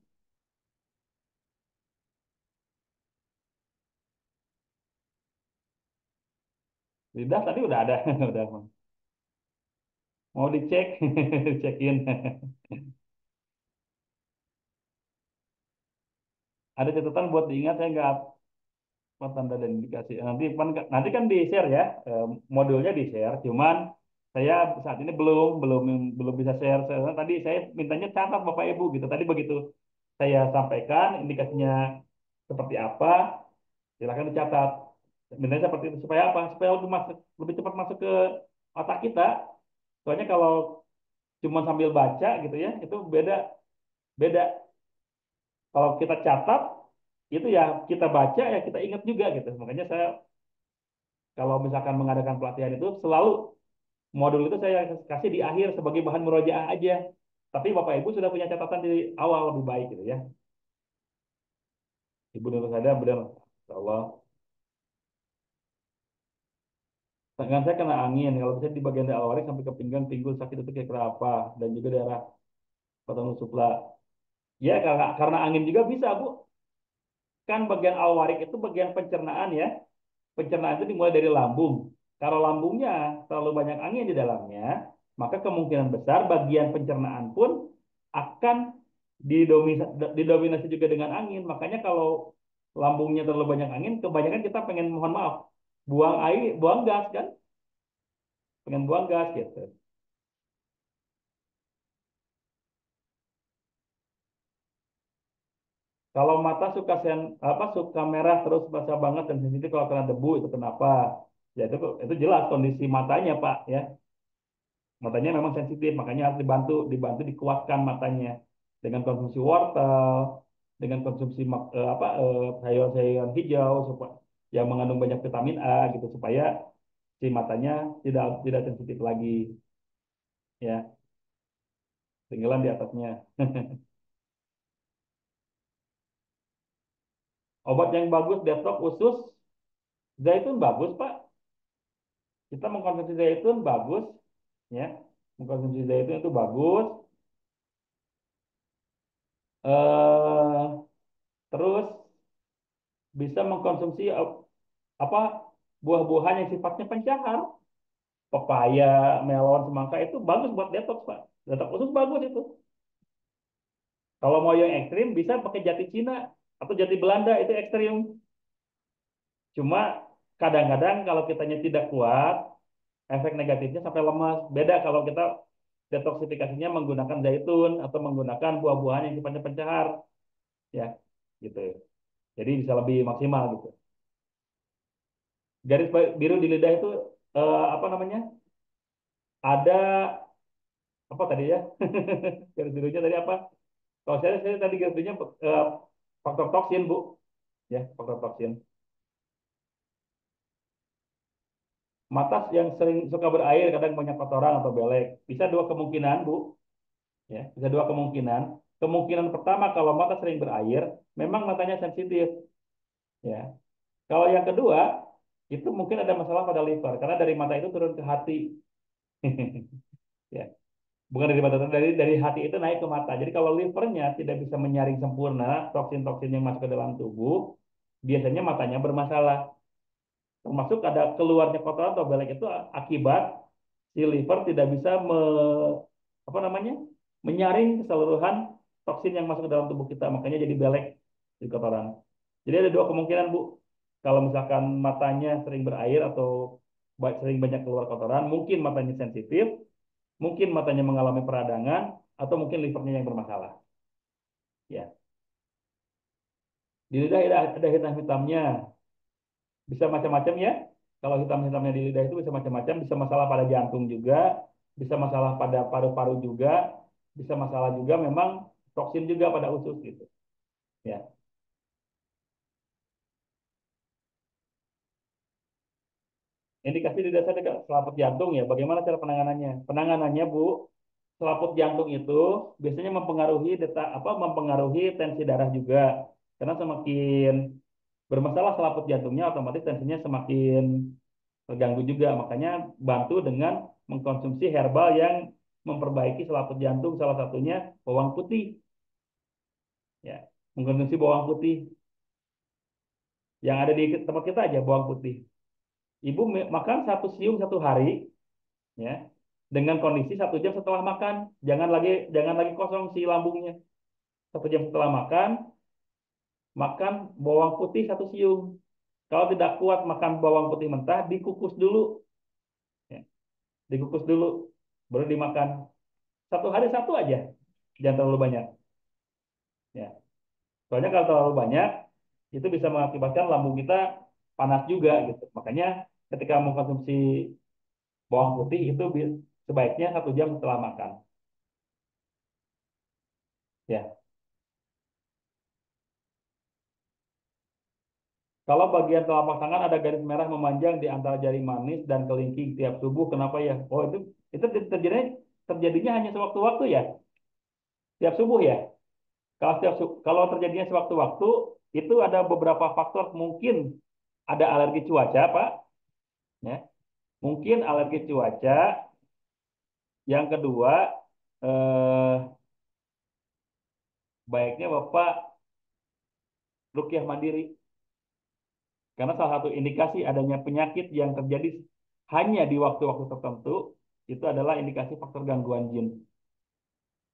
Lidah tadi udah ada, udah mau dicek, cekin. Ada catatan buat diingat saya nggak apa tanda dan indikasi. Nanti kan di share ya, modulnya di share. Cuman saya saat ini belum belum belum bisa share. Tadi saya mintanya catat Bapak Ibu gitu. Tadi begitu saya sampaikan indikasinya seperti apa, silakan dicatat. Sebenarnya seperti itu supaya apa? Supaya lebih cepat masuk ke otak kita. Soalnya kalau cuma sambil baca gitu ya, itu beda beda. Kalau kita catat itu ya kita baca ya kita ingat juga gitu. Makanya saya kalau misalkan mengadakan pelatihan itu selalu modul itu saya kasih di akhir sebagai bahan murojaah aja. Tapi Bapak Ibu sudah punya catatan di awal lebih baik gitu ya. Ibu Nurul Sada benar. Insya Allah. Tangan saya kena angin. Kalau bisa di bagian daerah waris sampai ke pinggang, pinggul sakit itu kayak apa? Dan juga daerah potong supla. Ya karena angin juga bisa Bu. Kan bagian alwarik itu bagian pencernaan ya. Pencernaan itu dimulai dari lambung. Kalau lambungnya terlalu banyak angin di dalamnya, maka kemungkinan besar bagian pencernaan pun akan didominasi juga dengan angin. Makanya kalau lambungnya terlalu banyak angin, kebanyakan kita pengen mohon maaf, buang air, buang gas kan, pengen buang gas gitu. Kalau mata suka merah terus basah banget dan sensitif kalau kena debu itu kenapa? Ya itu jelas kondisi matanya Pak ya. Matanya memang sensitif, makanya harus dibantu dibantu dikuatkan matanya dengan konsumsi wortel, dengan konsumsi sayur-sayuran hijau supaya yang mengandung banyak vitamin A gitu supaya si matanya tidak tidak sensitif lagi ya. Tinggalan di atasnya. Obat yang bagus detox usus zaitun bagus Pak. Kita mengkonsumsi zaitun bagus ya. Mengkonsumsi zaitun itu bagus. Eh terus bisa mengkonsumsi apa buah-buahan yang sifatnya pencahar, pepaya, melon, semangka itu bagus buat detox, Pak. Detox khusus bagus itu. Kalau mau yang ekstrim bisa pakai jati Cina atau jati Belanda itu ekstrim. Cuma kadang-kadang kalau kitanya tidak kuat, efek negatifnya sampai lemas. Beda kalau kita detoksifikasinya menggunakan zaitun atau menggunakan buah-buahan yang sifatnya pencahar, ya, gitu. Jadi bisa lebih maksimal gitu. Garis biru di lidah itu apa namanya? Ada apa tadi ya? Garis birunya tadi apa? Kalau saya tadi garis birunya faktor toksin, Bu. Ya, faktor toksin. Mata yang sering suka berair, kadang banyak kotoran atau belek. Bisa dua kemungkinan, Bu. Ya, bisa dua kemungkinan. Kemungkinan pertama kalau mata sering berair, memang matanya sensitif. Ya. Kalau yang kedua, itu mungkin ada masalah pada liver karena dari mata itu turun ke hati. Ya, bukan dari mata, dari hati itu naik ke mata. Jadi kalau livernya tidak bisa menyaring sempurna toksin-toksin yang masuk ke dalam tubuh, biasanya matanya bermasalah. Termasuk ada keluarnya kotoran atau belek itu akibat si liver tidak bisa apa namanya menyaring keseluruhan toksin yang masuk ke dalam tubuh kita, makanya jadi belek di kotoran. Jadi ada dua kemungkinan Bu, kalau misalkan matanya sering berair atau sering banyak keluar kotoran, mungkin matanya sensitif, mungkin matanya mengalami peradangan, atau mungkin livernya yang bermasalah. Ya, di lidah ada hitam-hitamnya, bisa macam-macam ya. Kalau hitam-hitamnya di lidah itu bisa macam-macam, bisa masalah pada jantung juga, bisa masalah pada paru-paru juga, bisa masalah juga memang toksin juga pada usus gitu. Ya, indikasi di dasar selaput jantung ya. Bagaimana cara penanganannya? Penanganannya Bu, selaput jantung itu biasanya mempengaruhi mempengaruhi tensi darah juga. Karena semakin bermasalah selaput jantungnya, otomatis tensinya semakin terganggu juga. Makanya bantu dengan mengkonsumsi herbal yang memperbaiki selaput jantung, salah satunya bawang putih. Ya, mengkonsumsi bawang putih yang ada di tempat kita aja bawang putih. Ibu makan satu siung satu hari, ya, dengan kondisi 1 jam setelah makan. Jangan lagi kosong si lambungnya. 1 jam setelah makan, makan bawang putih 1 siung. Kalau tidak kuat makan bawang putih mentah, dikukus dulu, ya, dikukus dulu, baru dimakan. 1 hari satu aja, jangan terlalu banyak. Ya, soalnya kalau terlalu banyak, itu bisa mengakibatkan lambung kita panas juga gitu. Makanya ketika mengkonsumsi bawang putih itu sebaiknya 1 jam setelah makan. Ya, kalau bagian telapak tangan ada garis merah memanjang di antara jari manis dan kelingking tiap tubuh, kenapa ya? Oh itu terjadinya hanya sewaktu-waktu ya, tiap subuh ya. Kalau terjadinya sewaktu-waktu, itu ada beberapa faktor, mungkin ada alergi cuaca, Pak, ya. Mungkin alergi cuaca. Yang kedua, eh, baiknya Bapak rukyah mandiri. Karena salah satu indikasi adanya penyakit yang terjadi hanya di waktu-waktu tertentu, itu adalah indikasi faktor gangguan jin.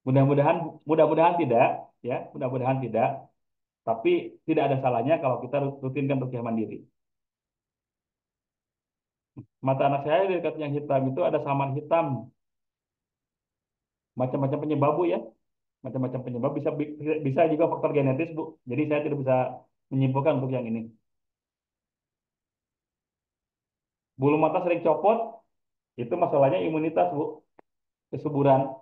Mudah-mudahan, mudah-mudahan tidak, ya, mudah-mudahan tidak. Tapi tidak ada salahnya kalau kita rutinkan rukyah mandiri. Mata anak saya di dekat yang hitam itu ada saman hitam, macam-macam penyebab Bu ya, macam-macam penyebab, bisa juga faktor genetis Bu. Jadi saya tidak bisa menyimpulkan untuk yang ini. Bulu mata sering copot, itu masalahnya imunitas Bu. Kesuburan,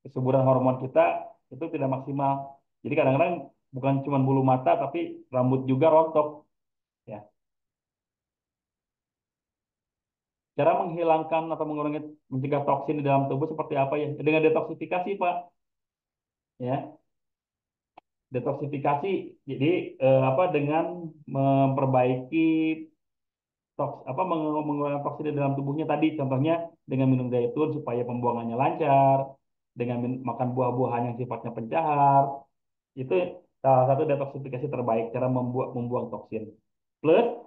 kesuburan hormon kita itu tidak maksimal. Jadi kadang-kadang bukan cuma bulu mata, tapi rambut juga rontok. Ya, cara menghilangkan atau mengurangi mencegah toksin di dalam tubuh seperti apa ya? Dengan detoksifikasi Pak. Ya, detoksifikasi. Jadi apa dengan memperbaiki mengeluarkan toksin di dalam tubuhnya tadi, contohnya dengan minum zaitun supaya pembuangannya lancar, dengan makan buah-buahan yang sifatnya pencahar, itu salah satu detoksifikasi terbaik, cara membuang toksin. Plus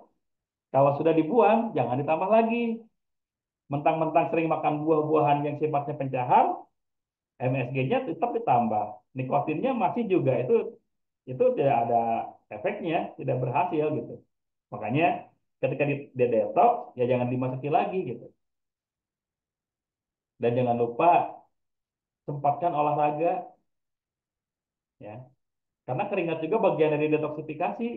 kalau sudah dibuang jangan ditambah lagi. Mentang-mentang sering makan buah-buahan yang sifatnya pencahar, MSG-nya tetap ditambah, nikotinnya masih juga, itu tidak ada efeknya, tidak berhasil gitu. Makanya ketika dia detox, ya jangan dimasuki lagi gitu. Dan jangan lupa sempatkan olahraga, ya. Karena keringat juga bagian dari detoksifikasi.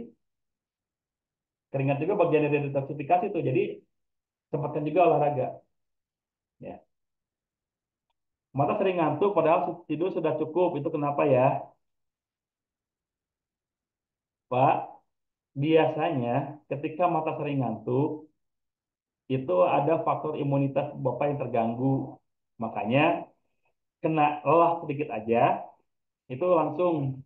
Keringat juga bagian dari detoksifikasi tuh. Jadi sempatkan juga olahraga, ya. Mata sering ngantuk padahal tidur sudah cukup. Itu kenapa ya, Pak? Biasanya ketika mata sering ngantuk, itu ada faktor imunitas Bapak yang terganggu. Makanya kena lelah sedikit aja, itu langsung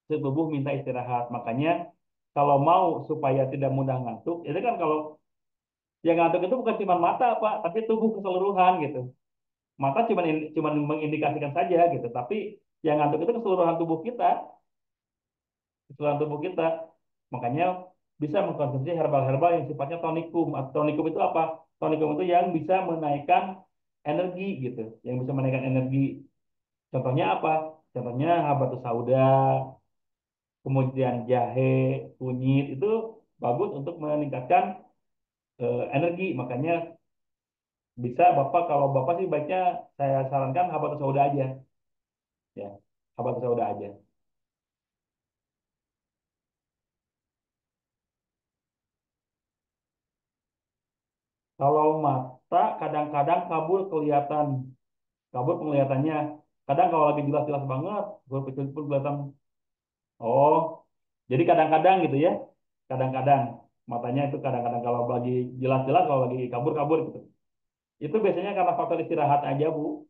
tubuh minta istirahat. Makanya kalau mau supaya tidak mudah ngantuk, itu kan kalau yang ngantuk itu bukan cuma mata, Pak, tapi tubuh keseluruhan gitu. Mata cuma mengindikasikan saja gitu, tapi yang ngantuk itu keseluruhan tubuh kita, keseluruhan tubuh kita. Makanya bisa mengkonsumsi herbal-herbal yang sifatnya tonikum. Tonikum itu apa? Tonikum itu yang bisa menaikkan energi gitu, yang bisa menaikkan energi. Contohnya apa? Contohnya habatus sauda, kemudian jahe, kunyit itu bagus untuk meningkatkan energi. Makanya bisa Bapak, kalau Bapak sih baiknya saya sarankan habatus sauda aja ya. Habatus sauda aja. Kalau mata kadang-kadang kabur kelihatan, kabur penglihatannya. Kadang kalau lagi jelas-jelas banget, huruf kecil pun kelihatan. Oh, jadi kadang-kadang gitu ya. Kadang-kadang matanya itu kadang-kadang kalau lagi jelas-jelas, kalau lagi kabur-kabur gitu. Itu biasanya karena faktor istirahat aja, Bu.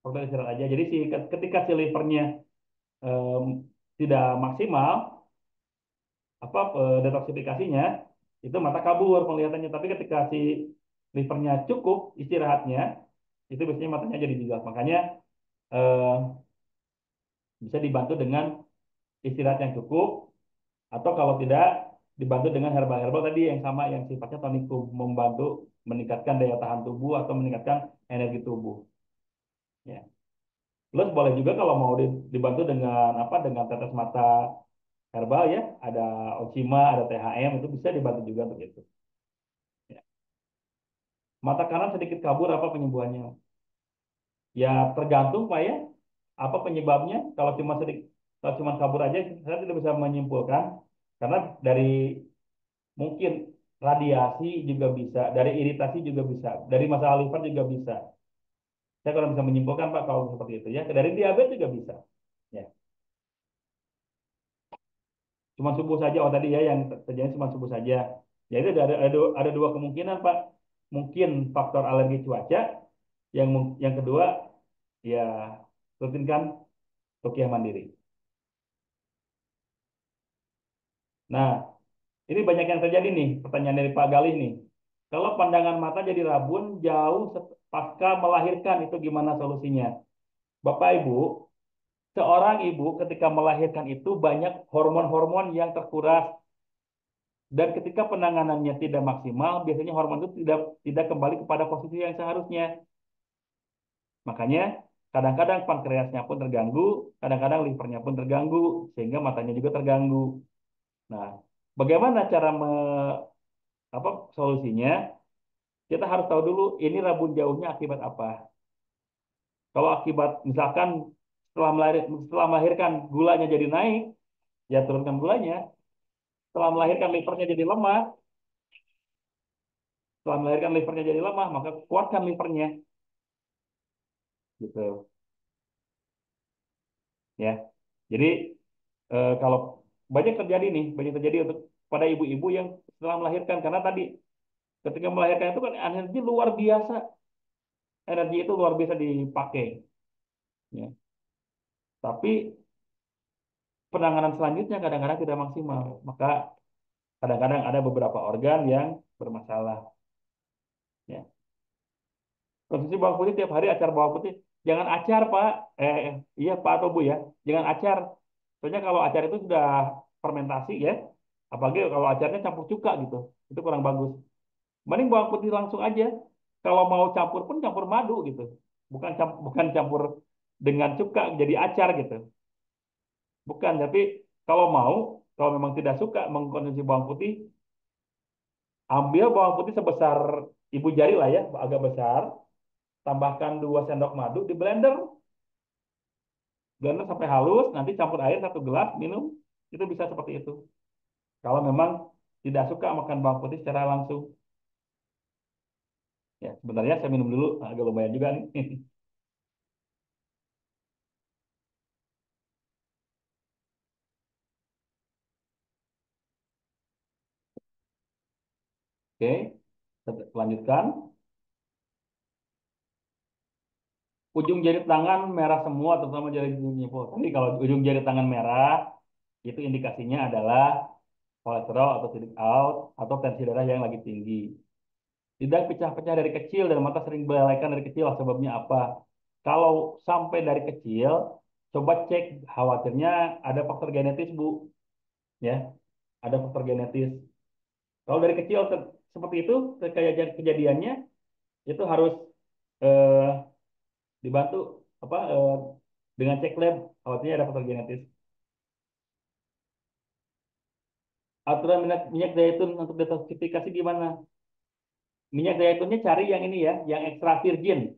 Faktor istirahat aja. Jadi ketika si livernya em, tidak maksimal, apa detoksifikasinya, itu mata kabur penglihatannya. Tapi ketika si livernya cukup istirahatnya, itu biasanya matanya jadi jelas. Makanya eh, bisa dibantu dengan istirahat yang cukup, atau kalau tidak dibantu dengan herbal-herbal tadi yang sama yang sifatnya tonikum, membantu meningkatkan daya tahan tubuh atau meningkatkan energi tubuh ya. Plus boleh juga kalau mau dibantu dengan apa, dengan tetes mata herbal ya, ada Oshima, ada THM, itu bisa dibantu juga begitu ya. Mata kanan sedikit kabur, apa penyembuhannya? Ya tergantung Pak ya, apa penyebabnya. Kalau cuma sedikit, kalau cuma kabur aja saya tidak bisa menyimpulkan, karena dari mungkin radiasi juga bisa, dari iritasi juga bisa, dari masalah liver juga bisa. Saya kurang bisa menyimpulkan Pak kalau seperti itu ya. Dari diabetes juga bisa. Ya, cuma subuh saja. Oh tadi ya yang terjadi cuma subuh saja. Ya itu ada dua kemungkinan Pak. Mungkin faktor alergi cuaca. Yang kedua ya rutinkan ruqyah mandiri. Nah, ini banyak yang terjadi nih. Pertanyaan dari Pak Galih nih. Kalau pandangan mata jadi rabun jauh pasca melahirkan, itu gimana solusinya? Bapak Ibu, seorang ibu ketika melahirkan itu banyak hormon-hormon yang terkuras, dan ketika penanganannya tidak maksimal, biasanya hormon itu tidak tidak kembali kepada posisi yang seharusnya. Makanya kadang-kadang pankreasnya pun terganggu, kadang-kadang livernya pun terganggu, sehingga matanya juga terganggu. Nah, bagaimana cara apa solusinya? Kita harus tahu dulu ini rabun jauhnya akibat apa. Kalau akibat misalkan setelah melahirkan gulanya jadi naik, ya turunkan gulanya. Setelah melahirkan livernya jadi lemah, setelah melahirkan livernya jadi lemah, maka kuatkan livernya, gitu ya. Jadi kalau banyak terjadi untuk pada ibu-ibu yang setelah melahirkan, karena tadi ketika melahirkan itu kan energi itu luar biasa dipakai, ya. Tapi penanganan selanjutnya kadang-kadang tidak maksimal, maka kadang-kadang ada beberapa organ yang bermasalah, ya. Konsumsi bawang putih tiap hari, acar bawang putih. Jangan acar, Pak. Iya, Pak atau Bu ya. Jangan acar. Soalnya kalau acar itu sudah fermentasi ya. Apalagi kalau acarnya campur cuka gitu. Itu kurang bagus. Mending bawang putih langsung aja. Kalau mau campur pun campur madu gitu. Bukan campur dengan cuka jadi acar gitu. Bukan, tapi kalau mau, kalau memang tidak suka mengkonsumsi bawang putih, ambil bawang putih sebesar ibu jari lah ya, agak besar, tambahkan 2 sendok madu di blender, blender sampai halus, nanti campur air 1 gelas, minum, itu bisa seperti itu. Kalau memang tidak suka makan bawang putih secara langsung. Ya, sebenarnya saya minum dulu, agak lumayan juga nih. Oke, lanjutkan. Ujung jari tangan merah semua, terutama jari jemari. Tadi kalau ujung jari tangan merah, itu indikasinya adalah kolesterol atau sidik out, atau tensi darah yang lagi tinggi. Tidak pecah-pecah dari kecil dan mata sering belalekan dari kecil, sebabnya apa? Kalau sampai dari kecil, coba cek, khawatirnya ada faktor genetis, Bu, ya, ada faktor genetis. Kalau dari kecil seperti itu kayak kejadiannya, itu harus eh, dibantu apa dengan cek lab, khawatirnya ada faktor genetis. Aturan minyak zaitun untuk detoksifikasi gimana? Minyak zaitunnya cari yang ini ya, yang ekstra virgin.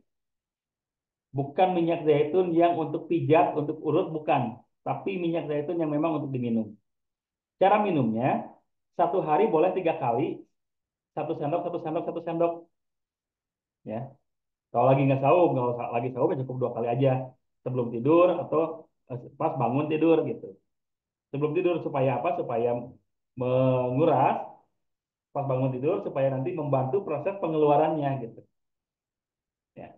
Bukan minyak zaitun yang untuk pijat, untuk urut, bukan. Tapi minyak zaitun yang memang untuk diminum. Cara minumnya, satu hari boleh 3 kali, satu sendok, satu sendok, satu sendok. Ya, kalau lagi nggak sahur, nggak usah lagi sahur, ya cukup 2 kali aja. Sebelum tidur atau pas bangun tidur gitu. Sebelum tidur supaya apa? Supaya menguras pas bangun tidur supaya nanti membantu proses pengeluarannya gitu. Ya.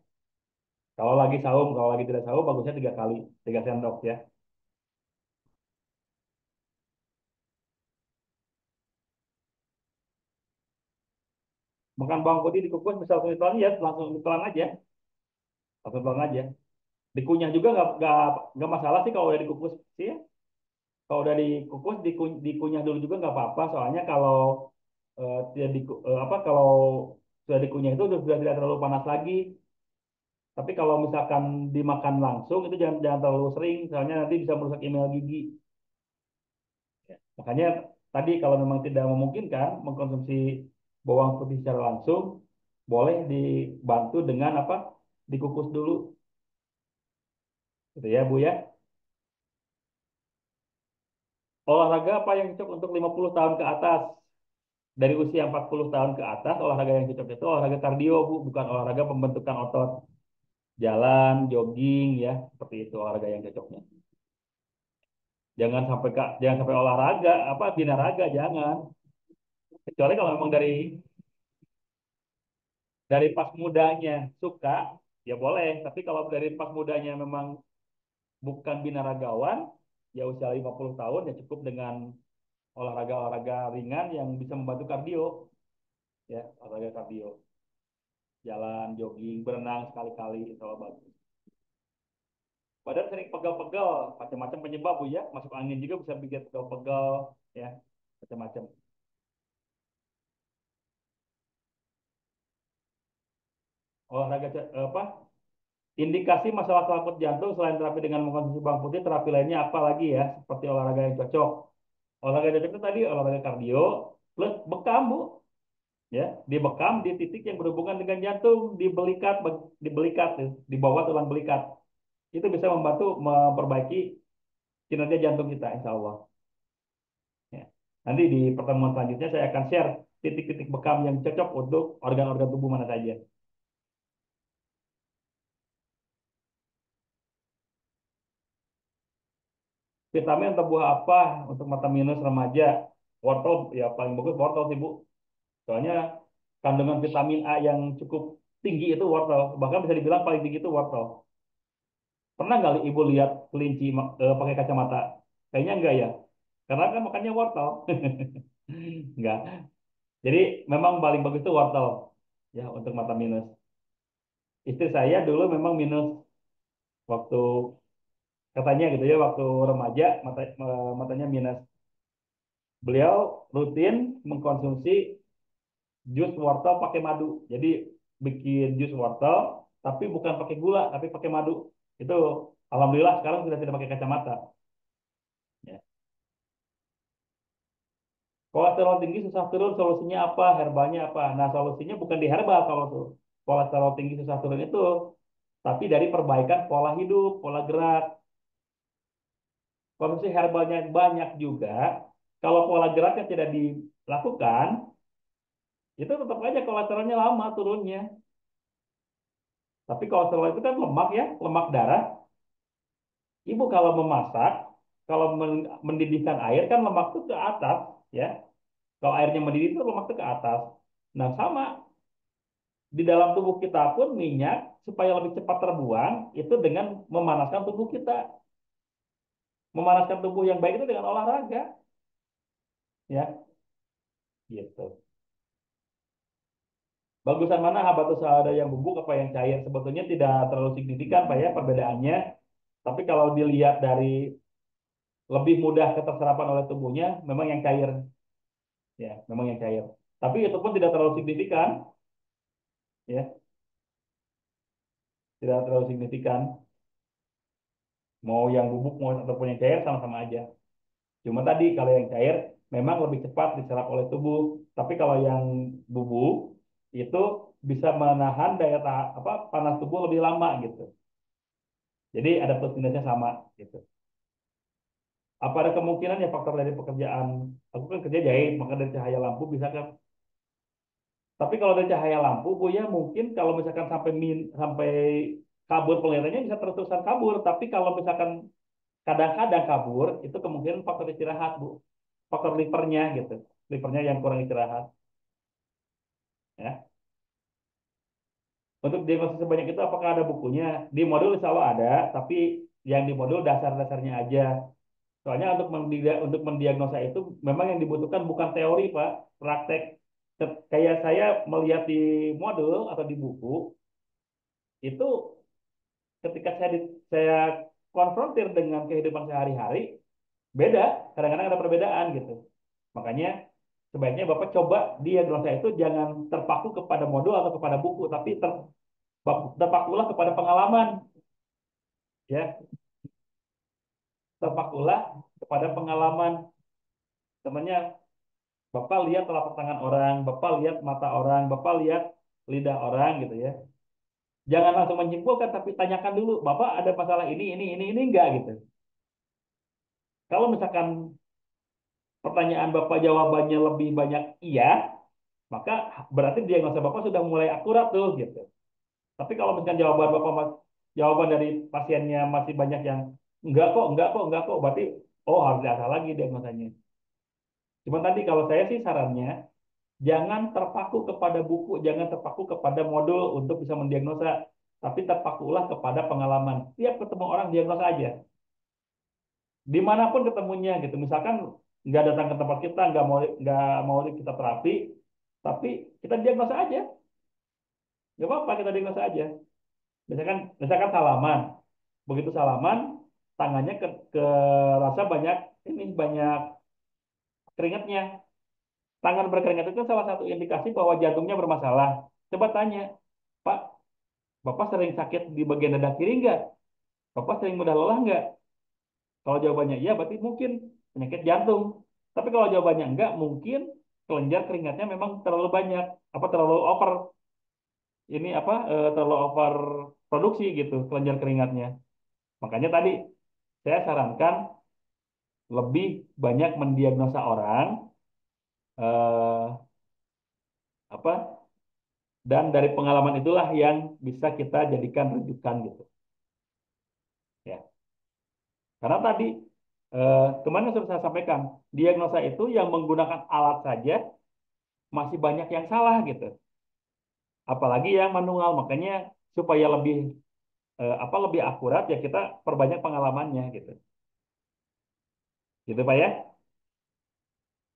Kalau lagi tidak sahur, bagusnya 3 kali, 3 sendok ya. Makan bawang putih dikukus misal ditelan ya, langsung ditelan aja, langsung ditelan aja. Dikunyah juga nggak masalah sih kalau udah dikukus sih ya. Kalau udah dikukus dikunyah dulu juga nggak apa-apa. Soalnya kalau tidak apa kalau sudah dikunyah itu sudah tidak terlalu panas lagi. Tapi kalau misalkan dimakan langsung itu jangan jangan terlalu sering, soalnya nanti bisa merusak email gigi. Ya. Makanya tadi kalau memang tidak memungkinkan mengkonsumsi bawang putih secara langsung, boleh dibantu dengan apa? Dikukus dulu, gitu ya Bu ya. Olahraga apa yang cocok untuk 50 tahun ke atas? Dari usia 40 tahun ke atas, olahraga yang cocok itu olahraga kardio, Bu, bukan olahraga pembentukan otot. Jalan, jogging ya, seperti itu olahraga yang cocoknya. Jangan sampai olahraga apa binaraga, jangan. Kecuali kalau memang dari pas mudanya suka, ya boleh. Tapi kalau dari pas mudanya memang bukan binaragawan, ya usia 50 tahun ya cukup dengan olahraga-olahraga ringan yang bisa membantu kardio, ya, olahraga kardio. Jalan, jogging, berenang sekali-kali itu bagus. Badan sering pegal-pegal, macam-macam penyebab Bu ya. Masuk angin juga bisa bikin pegal-pegal, ya, macam-macam. Olahraga apa? Indikasi masalah selaput jantung selain terapi dengan mengkonsumsi bawang putih, terapi lainnya apa lagi ya? Seperti olahraga yang cocok. Olahraga yang cocok itu tadi olahraga kardio plus bekam Bu, ya. Dibekam di titik yang berhubungan dengan jantung, di belikat, di bawah tulang belikat. Itu bisa membantu memperbaiki kinerja jantung kita, insya Allah. Ya. Nanti di pertemuan selanjutnya saya akan share titik-titik bekam yang cocok untuk organ-organ tubuh mana saja. Vitamin atau buah apa untuk mata minus remaja? Wortel, ya paling bagus wortel sih Bu. Soalnya kandungan vitamin A yang cukup tinggi itu wortel. Bahkan bisa dibilang paling tinggi itu wortel. Pernah nggak Ibu lihat kelinci pakai kacamata? Kayaknya enggak ya. Karena kan makannya wortel. Enggak. Jadi memang paling bagus itu wortel ya untuk mata minus. Istri saya dulu memang minus waktu katanya gitu ya, waktu remaja matanya minus. Beliau rutin mengkonsumsi jus wortel pakai madu. Jadi bikin jus wortel tapi bukan pakai gula tapi pakai madu. Itu alhamdulillah sekarang sudah tidak pakai kacamata. Ya. Kolesterol tinggi susah turun, solusinya apa? Herbalnya apa? Nah, solusinya bukan di herbal kalau tuh. Kolesterol tinggi susah turun itu, tapi dari perbaikan pola hidup, pola gerak. Konsumsi herbalnya banyak juga. Kalau pola geraknya tidak dilakukan, itu tetap aja kolesterolnya lama turunnya. Tapi kolesterol itu kan lemak ya, lemak darah. Ibu kalau memasak, kalau mendidihkan air kan lemak itu ke atas, ya. Kalau airnya mendidih itu lemak itu ke atas. Nah, sama di dalam tubuh kita pun minyak supaya lebih cepat terbuang itu dengan memanaskan tubuh kita. Memanaskan tubuh yang baik itu dengan olahraga. ya, gitu. Bagusan mana habatus sauda yang bubuk apa yang cair? Sebetulnya tidak terlalu signifikan Pak ya perbedaannya. Tapi kalau dilihat dari lebih mudah keterserapan oleh tubuhnya, memang yang cair, ya, memang yang cair. Tapi itu pun tidak terlalu signifikan, ya, tidak terlalu signifikan. Mau yang bubuk mau ataupun yang cair sama-sama aja. Cuma tadi kalau yang cair memang lebih cepat diserap oleh tubuh. Tapi kalau yang bubuk itu bisa menahan daya tahan apa panas tubuh lebih lama gitu. Jadi ada plus minusnya sama gitu. Apa ada kemungkinan ya faktor dari pekerjaan? Aku kan kerja jahit, maka dari cahaya lampu bisa kan. Tapi kalau dari cahaya lampu, Bu ya mungkin kalau misalkan sampai kabur penglihatannya bisa terus-terusan kabur. Tapi kalau misalkan kadang-kadang kabur, itu kemungkinan faktor istirahat, Bu. Faktor livernya gitu. Livernya yang kurang istirahat. Ya. Untuk diagnosis sebanyak itu apakah ada bukunya? Di modul insya Allah ada, tapi yang di modul dasar-dasarnya aja. Soalnya untuk mendiagnosa itu memang yang dibutuhkan bukan teori, Pak, praktek. Kayak saya melihat di modul atau di buku, itu ketika saya konfrontir dengan kehidupan sehari-hari, beda. Kadang-kadang ada perbedaan gitu. Makanya sebaiknya Bapak coba diagnosa itu jangan terpaku kepada modul atau kepada buku, tapi terpakulah kepada pengalaman, ya, terpakulah kepada pengalaman. Temannya Bapak lihat telapak tangan orang, Bapak lihat mata orang, Bapak lihat lidah orang gitu ya. Jangan langsung menyimpulkan, tapi tanyakan dulu, Bapak ada masalah ini enggak gitu. Kalau misalkan pertanyaan Bapak jawabannya lebih banyak iya, maka berarti diagnosa Bapak sudah mulai akurat tuh gitu. Tapi kalau misalkan jawaban dari pasiennya masih banyak yang enggak kok, berarti oh harus diasah lagi diagnosanya. Cuma tadi kalau saya sih sarannya jangan terpaku kepada buku, jangan terpaku kepada modul untuk bisa mendiagnosa, tapi terpakulah kepada pengalaman. Tiap ketemu orang diagnosa aja, dimanapun ketemunya gitu. Misalkan nggak datang ke tempat kita, nggak mau kita terapi, tapi kita diagnosa aja, nggak apa-apa kita diagnosa aja. Misalkan salaman, begitu salaman, tangannya ke rasa banyak ini banyak keringatnya. Tangan berkeringat itu salah satu indikasi bahwa jantungnya bermasalah. Coba tanya, Pak, Bapak sering sakit di bagian dada kiri nggak? Bapak sering mudah lelah nggak? Kalau jawabannya iya, berarti mungkin penyakit jantung. Tapi kalau jawabannya enggak, mungkin kelenjar keringatnya memang terlalu banyak, apa terlalu over terlalu over produksi gitu kelenjar keringatnya. Makanya tadi saya sarankan lebih banyak mendiagnosa orang eh, apa dan dari pengalaman itulah yang bisa kita jadikan rujukan gitu ya. Karena tadi kemarin sudah saya sampaikan, diagnosa itu yang menggunakan alat saja masih banyak yang salah gitu. Apalagi yang manual. Makanya supaya lebih akurat ya kita perbanyak pengalamannya gitu. Gitu Pak ya.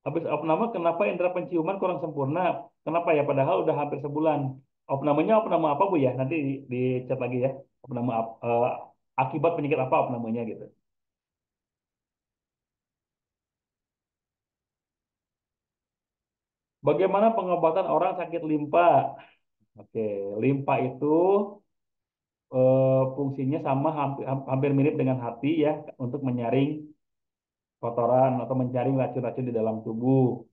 Habis opname kenapa indera penciuman kurang sempurna? Kenapa ya padahal udah hampir sebulan. Opnamenya opname apa Bu ya? Nanti di chat lagi ya. Akibat penyakit apa opnamenya gitu. Bagaimana pengobatan orang sakit limpa? Oke, limpa itu fungsinya sama hampir mirip dengan hati ya untuk menyaring kotoran atau menyaring racun-racun di dalam tubuh.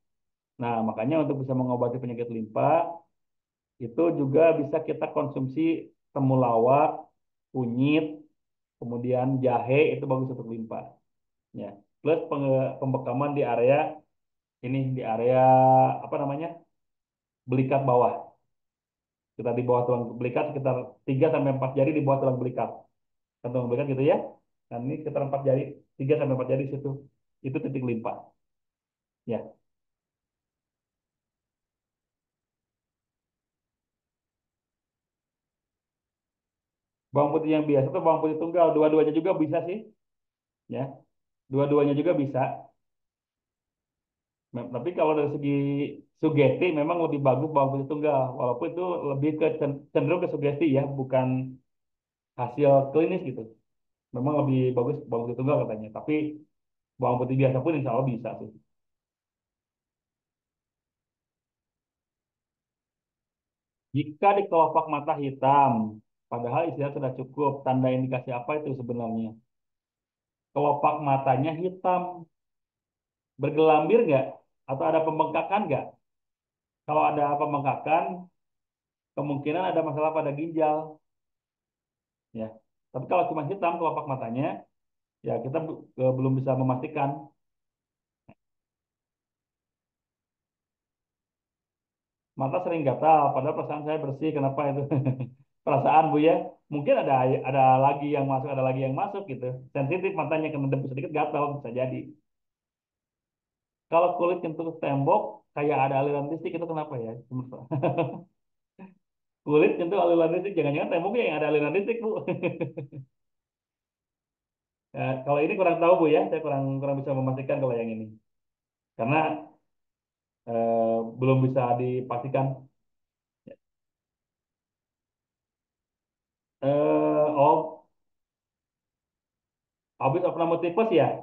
Nah, makanya untuk bisa mengobati penyakit limpa itu juga bisa kita konsumsi temulawak, kunyit, kemudian jahe itu bagus untuk limpa. Ya, plus pembekaman di area di area apa namanya belikat bawah. Kita di bawah tulang belikat sekitar 3 sampai 4 jari di bawah tulang belikat. Kantong belikat gitu ya. Dan ini sekitar 4 jari, 3 sampai 4 jari situ. Itu titik limpa. Ya. Bawang putih yang biasa tuh bawang putih tunggal, dua-duanya juga bisa sih, ya. Dua-duanya juga bisa. Tapi kalau dari segi sugesti memang lebih bagus bawang putih tunggal, walaupun itu lebih ke cenderung ke sugesti ya, bukan hasil klinis gitu. Memang lebih bagus bawang putih tunggal katanya. Tapi bawang putih biasa pun insya Allah bisa sih. Jika di kelopak mata hitam, padahal istilah sudah cukup, tanda indikasi apa itu sebenarnya? Kelopak matanya hitam, bergelambir nggak? Atau ada pembengkakan nggak? Kalau ada pembengkakan, kemungkinan ada masalah pada ginjal, ya. Tapi kalau cuma hitam kelopak matanya, ya kita belum bisa memastikan. Mata sering gatal, padahal perasaan saya bersih. Kenapa itu? Perasaan Bu ya. Mungkin ada lagi yang masuk, ada lagi yang masuk gitu. Sensitif matanya kena debu sedikit gatal bisa jadi. Kalau kulit nyentuh tembok kayak ada aliran listrik itu kenapa ya? Kulit nyentuh aliran listrik, jangan-jangan temboknya yang ada aliran listrik Bu. Ya, kalau ini kurang tahu Bu ya, saya kurang kurang bisa memastikan kalau yang ini. Karena belum bisa dipastikan. Oh, habis opname ya.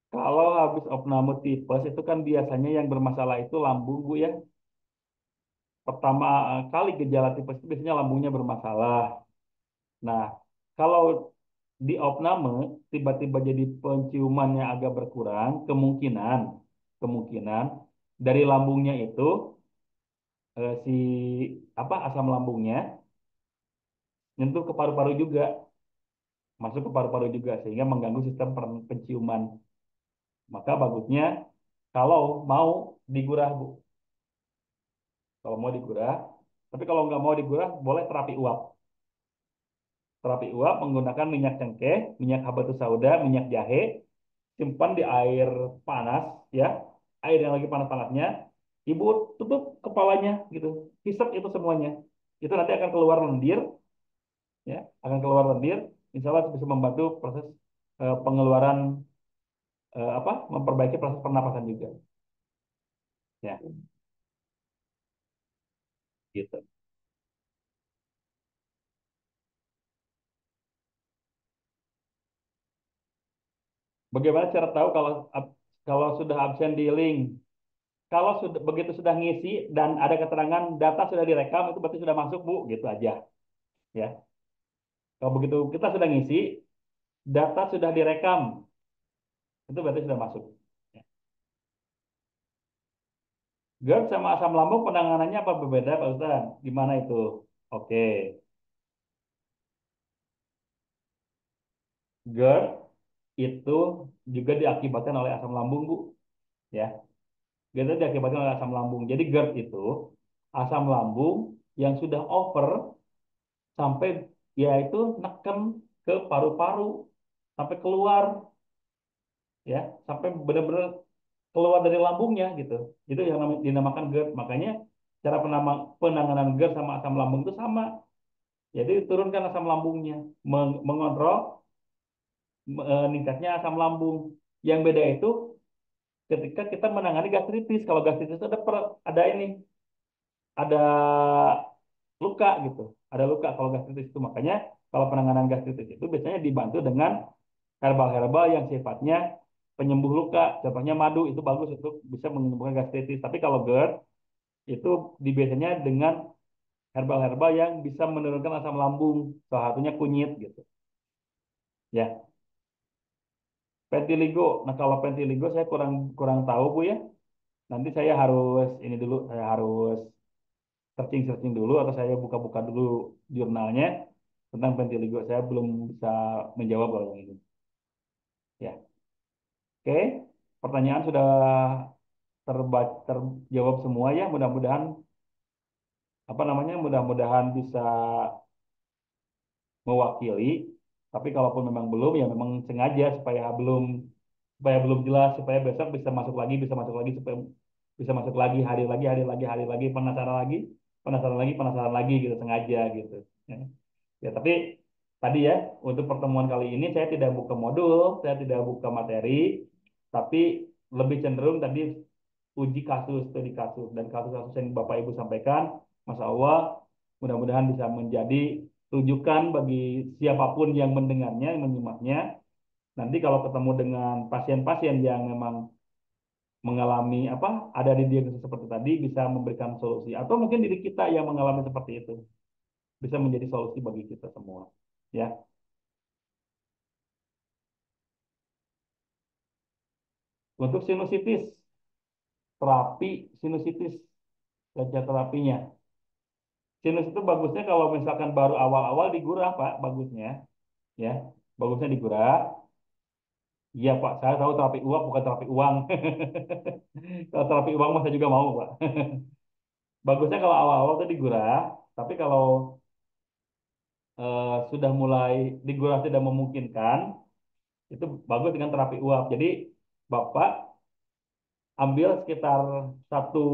Kalau habis opname itu kan biasanya yang bermasalah itu lambung Bu ya. Pertama kali gejala tipes itu biasanya lambungnya bermasalah. Nah, kalau di opname tiba-tiba jadi penciumannya agak berkurang, kemungkinan kemungkinan dari lambungnya itu si apa asam lambungnya nyentuh ke paru-paru juga, masuk ke paru-paru juga sehingga mengganggu sistem penciuman. Maka bagusnya kalau mau digurah Bu, kalau mau digurah. Tapi kalau nggak mau digurah, boleh terapi uap. Terapi uap menggunakan minyak cengkeh, minyak habatus sauda, minyak jahe, simpan di air panas, ya, air yang lagi panas-panasnya. Ibu tutup kepalanya gitu, hisap itu semuanya. Itu nanti akan keluar lendir, ya, akan keluar lendir. Insya Allah bisa membantu proses pengeluaran apa, memperbaiki proses pernapasan juga, ya, gitu. Bagaimana cara tahu kalau kalau sudah absen di link? Kalau sudah begitu sudah ngisi dan ada keterangan data sudah direkam itu berarti sudah masuk Bu, gitu aja ya. Kalau begitu kita sudah ngisi, data sudah direkam, itu berarti sudah masuk. Ya. GERD sama asam lambung penanganannya apa berbeda Pak Ustaz? Gimana itu? Oke, GERD itu juga diakibatkan oleh asam lambung Bu, ya. GERD itu diakibatkan oleh asam lambung. Jadi GERD itu asam lambung yang sudah over sampai yaitu neken ke paru-paru sampai keluar, ya, sampai benar-benar keluar dari lambungnya gitu. Itu yang dinamakan GERD. Makanya cara penanganan GERD sama asam lambung itu sama. Jadi turunkan asam lambungnya, mengontrol meningkatnya asam lambung. Yang beda itu ketika kita menangani gastritis. Kalau gastritis itu ada ini, ada luka gitu. Ada luka kalau gastritis itu. Makanya kalau penanganan gastritis itu biasanya dibantu dengan herbal-herbal yang sifatnya penyembuh luka. Contohnya madu itu bagus untuk bisa menyembuhkan gastritis. Tapi kalau GERD itu biasanya dengan herbal-herbal yang bisa menurunkan asam lambung. Salah satunya kunyit gitu. Ya, pentiligo. Nah, kalau pentiligo saya kurang kurang tahu Bu ya. Nanti saya harus ini dulu, saya harus searching-searching dulu atau saya buka-buka dulu jurnalnya tentang pentiligo. Saya belum bisa menjawab kalau yang ini. Ya, oke. Pertanyaan sudah terjawab semua ya. Mudah-mudahan apa namanya? Mudah-mudahan bisa mewakili. Tapi kalaupun memang belum, ya memang sengaja supaya belum jelas, supaya besok bisa masuk lagi, bisa masuk lagi, supaya bisa masuk lagi, hari lagi, penasaran lagi, penasaran lagi, penasaran lagi gitu, sengaja gitu. Ya, ya tapi tadi ya, untuk pertemuan kali ini saya tidak buka modul, saya tidak buka materi, tapi lebih cenderung tadi uji kasus, studi kasus, dan kasus-kasus yang Bapak Ibu sampaikan, Masya Allah, mudah-mudahan bisa menjadi rujukan bagi siapapun yang mendengarnya, yang menyimaknya. Nanti kalau ketemu dengan pasien-pasien yang memang mengalami apa, ada di diagnosis seperti tadi, bisa memberikan solusi. Atau mungkin diri kita yang mengalami seperti itu, bisa menjadi solusi bagi kita semua. Ya, untuk sinusitis, terapi sinusitis, ganja terapinya. Sinus itu bagusnya kalau misalkan baru awal-awal digurah, Pak, bagusnya, ya, bagusnya digurah. Iya, Pak, saya tahu terapi uap bukan terapi uang. Kalau terapi uang mah saya juga mau, Pak. Bagusnya kalau awal-awal itu digurah, tapi kalau sudah mulai digurah tidak memungkinkan, itu bagus dengan terapi uap. Jadi Bapak ambil sekitar satu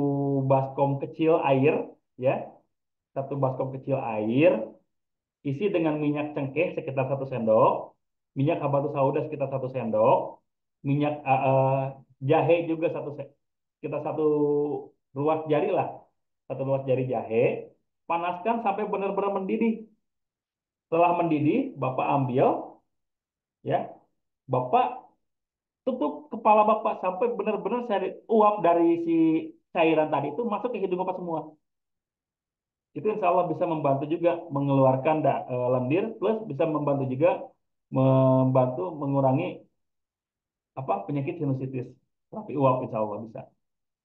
baskom kecil air, ya, satu baskom kecil air, isi dengan minyak cengkeh sekitar 1 sendok, minyak habatus sauda sekitar 1 sendok, minyak jahe juga sekitar satu ruas jari lah, satu ruas jari jahe, panaskan sampai benar-benar mendidih. Setelah mendidih, Bapak ambil, ya, Bapak tutup kepala Bapak sampai benar-benar uap dari si cairan tadi itu masuk ke hidung Bapak semua. Itu insya Allah bisa membantu juga mengeluarkan lendir, plus bisa membantu juga membantu mengurangi apa penyakit sinusitis. Terapi uap insya Allah bisa.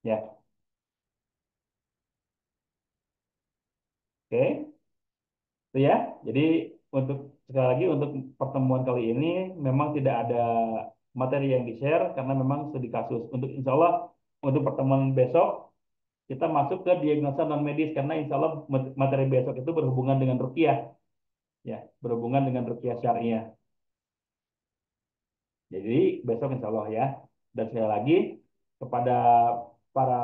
Ya, oke. Itu ya. Jadi untuk sekali lagi untuk pertemuan kali ini memang tidak ada materi yang di-share karena memang studi kasus. Untuk insya Allah untuk pertemuan besok kita masuk ke diagnosa non medis karena insya Allah materi besok itu berhubungan dengan rukiah, ya, berhubungan dengan rukiah syariah. Jadi besok insya Allah ya. Dan sekali lagi kepada para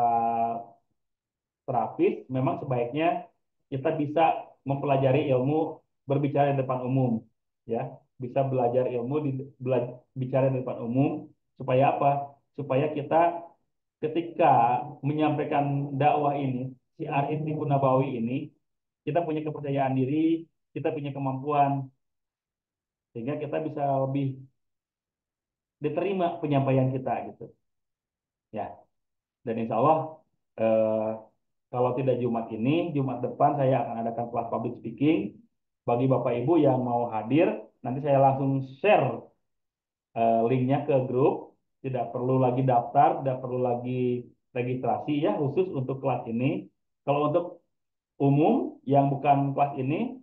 terapis memang sebaiknya kita bisa mempelajari ilmu berbicara di depan umum, ya, bisa belajar ilmu bicara di depan umum supaya apa? Supaya kita ketika menyampaikan dakwah ini, syiar Inti Nabawi ini, kita punya kepercayaan diri, kita punya kemampuan sehingga kita bisa lebih diterima penyampaian kita gitu, ya. Dan insya Allah eh, kalau tidak Jumat ini, Jumat depan saya akan adakan kelas public speaking. Bagi Bapak Ibu yang mau hadir, nanti saya langsung share linknya ke grup. Tidak perlu lagi daftar, tidak perlu lagi registrasi ya khusus untuk kelas ini. Kalau untuk umum yang bukan kelas ini,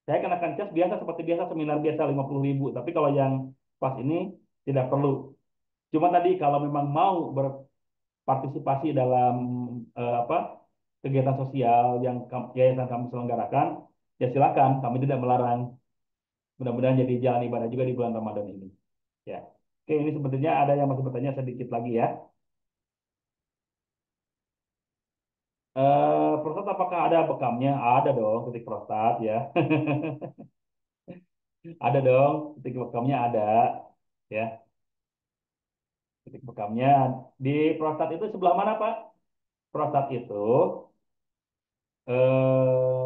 saya kenakan cas biasa seperti biasa seminar biasa 50.000. Tapi kalau yang kelas ini tidak perlu. Cuma tadi kalau memang mau partisipasi dalam apa kegiatan sosial yang yayasan kami selenggarakan, ya silakan, kami tidak melarang. Mudah-mudahan jadi jalan ibadah juga di bulan Ramadan ini. Ya, oke, ini sebenarnya ada yang masih bertanya sedikit lagi ya. Prostat apakah ada bekamnya? Ada dong, titik prostat ya. Ada dong, titik bekamnya ada. Ya, titik bekamnya di prostat itu sebelah mana Pak? Prostat itu eh,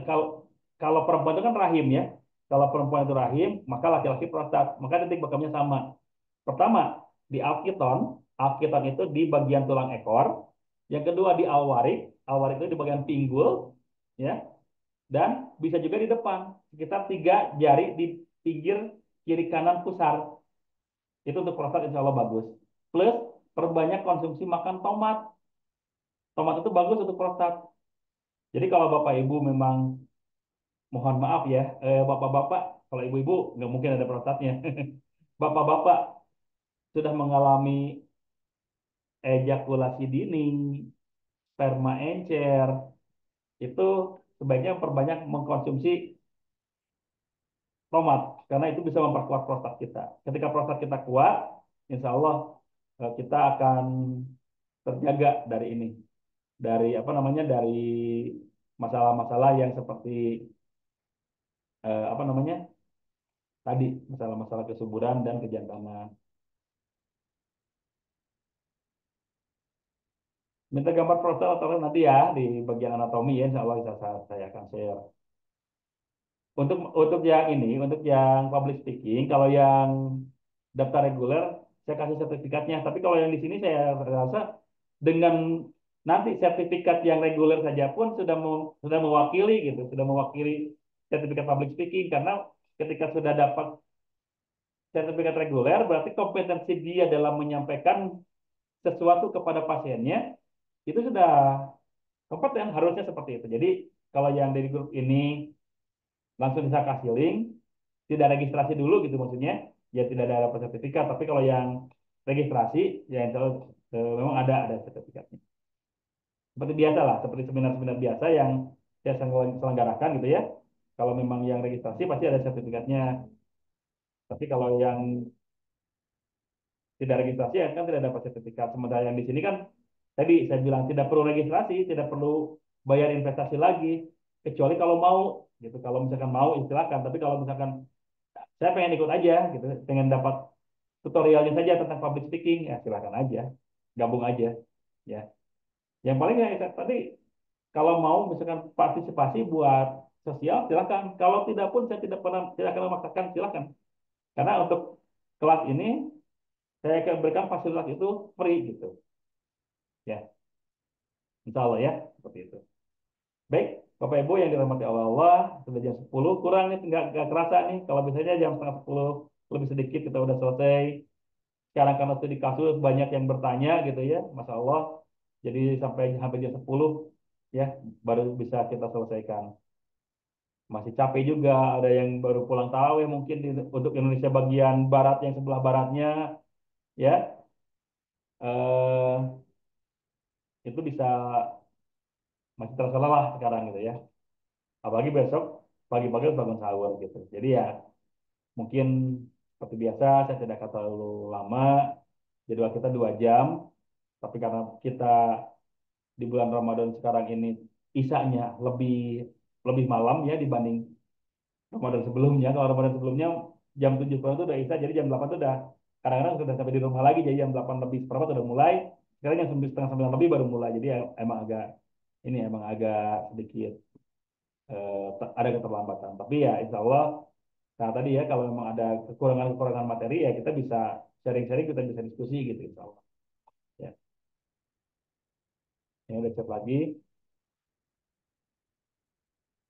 kalau kalau perempuan itu kan rahim ya. Kalau perempuan itu rahim, maka laki-laki prostat. Maka titik bekamnya sama. Pertama, di alkiton. Alkiton itu di bagian tulang ekor. Yang kedua di alwarik. Alwarik itu di bagian pinggul, ya. Dan bisa juga di depan. Sekitar 3 jari di pinggir kiri kanan pusar. Itu untuk prostat insya Allah bagus. Plus, perbanyak konsumsi makan tomat. Tomat itu bagus untuk prostat. Jadi kalau Bapak Ibu memang mohon maaf ya, bapak-bapak, kalau ibu-ibu nggak mungkin ada prostatnya. Bapak-bapak sudah mengalami ejakulasi dini, sperma encer, itu sebaiknya perbanyak mengkonsumsi tomat karena itu bisa memperkuat prostat kita. Ketika prostat kita kuat, insya Allah kita akan terjaga dari ini, dari apa namanya, dari masalah-masalah yang seperti apa namanya tadi masalah-masalah kesuburan dan kejantanan. Minta gambar profil atau nanti ya di bagian anatomi ya, insya Allah saya akan share. Untuk yang ini, untuk yang public speaking, kalau yang daftar reguler, saya kasih sertifikatnya. Tapi kalau yang di sini saya rasa dengan nanti sertifikat yang reguler saja pun sudah mewakili gitu, sudah mewakili sertifikat public speaking karena ketika sudah dapat sertifikat reguler berarti kompetensi dia dalam menyampaikan sesuatu kepada pasiennya itu sudah kompeten, harusnya seperti itu. Jadi kalau yang dari grup ini langsung bisa kasih link, tidak registrasi dulu gitu maksudnya, ya tidak ada sertifikat. Tapi kalau yang registrasi, ya insya Allah, memang ada sertifikatnya. Seperti biasa lah, seperti seminar-seminar biasa yang saya selenggarakan gitu ya. Kalau memang yang registrasi pasti ada sertifikatnya. Tapi kalau yang tidak registrasi ya kan tidak dapat sertifikat. Sementara yang di sini kan tadi saya bilang tidak perlu registrasi, tidak perlu bayar investasi lagi, kecuali kalau mau gitu. Kalau misalkan mau silakan. Tapi kalau misalkan saya pengen ikut aja gitu, pengen dapat tutorialnya saja tentang public speaking ya silakan aja, gabung aja ya. Yang paling ya tadi kalau mau misalkan partisipasi buat sosial silakan. Kalau tidak pun saya tidak akan memaksakan silakan. Karena untuk kelas ini saya akan berikan fasilitas itu free gitu ya, insya Allah ya seperti itu. Baik, Bapak Ibu yang dirahmati Allah, sudah jam 10 kurang nih, nggak kerasa nih. Kalau misalnya jam setengah 10 lebih sedikit kita udah selesai. Sekarang karena studi kasus banyak yang bertanya gitu ya, Masya Allah. Jadi sampai hampir jam 10 ya baru bisa kita selesaikan. Masih capek juga, ada yang baru pulang tahu ya mungkin untuk Indonesia bagian barat yang sebelah baratnya ya eh, itu bisa masih terasa lelah sekarang gitu ya. Apalagi besok pagi-pagi harus bangun sahur gitu. Jadi ya mungkin seperti biasa saya tidak akan terlalu lama. Jadwal kita 2 jam, tapi karena kita di bulan Ramadan sekarang ini isanya lebih lebih malam ya dibanding Ramadan sebelumnya. Kalau Ramadan sebelumnya jam 7 kurang itu udah isya, jadi jam 8 itu udah kadang-kadang sudah sampai di rumah lagi, jadi jam 8 lebih seperempat udah mulai. Sekarang jam 9 setengah 9 lebih baru mulai. Jadi ya, emang agak sedikit ada keterlambatan. Tapi ya insya Allah, nah tadi ya kalau memang ada kekurangan-kekurangan materi ya kita bisa sharing-sharing, kita bisa diskusi gitu insya Allah. Ya, ini udah chat lagi.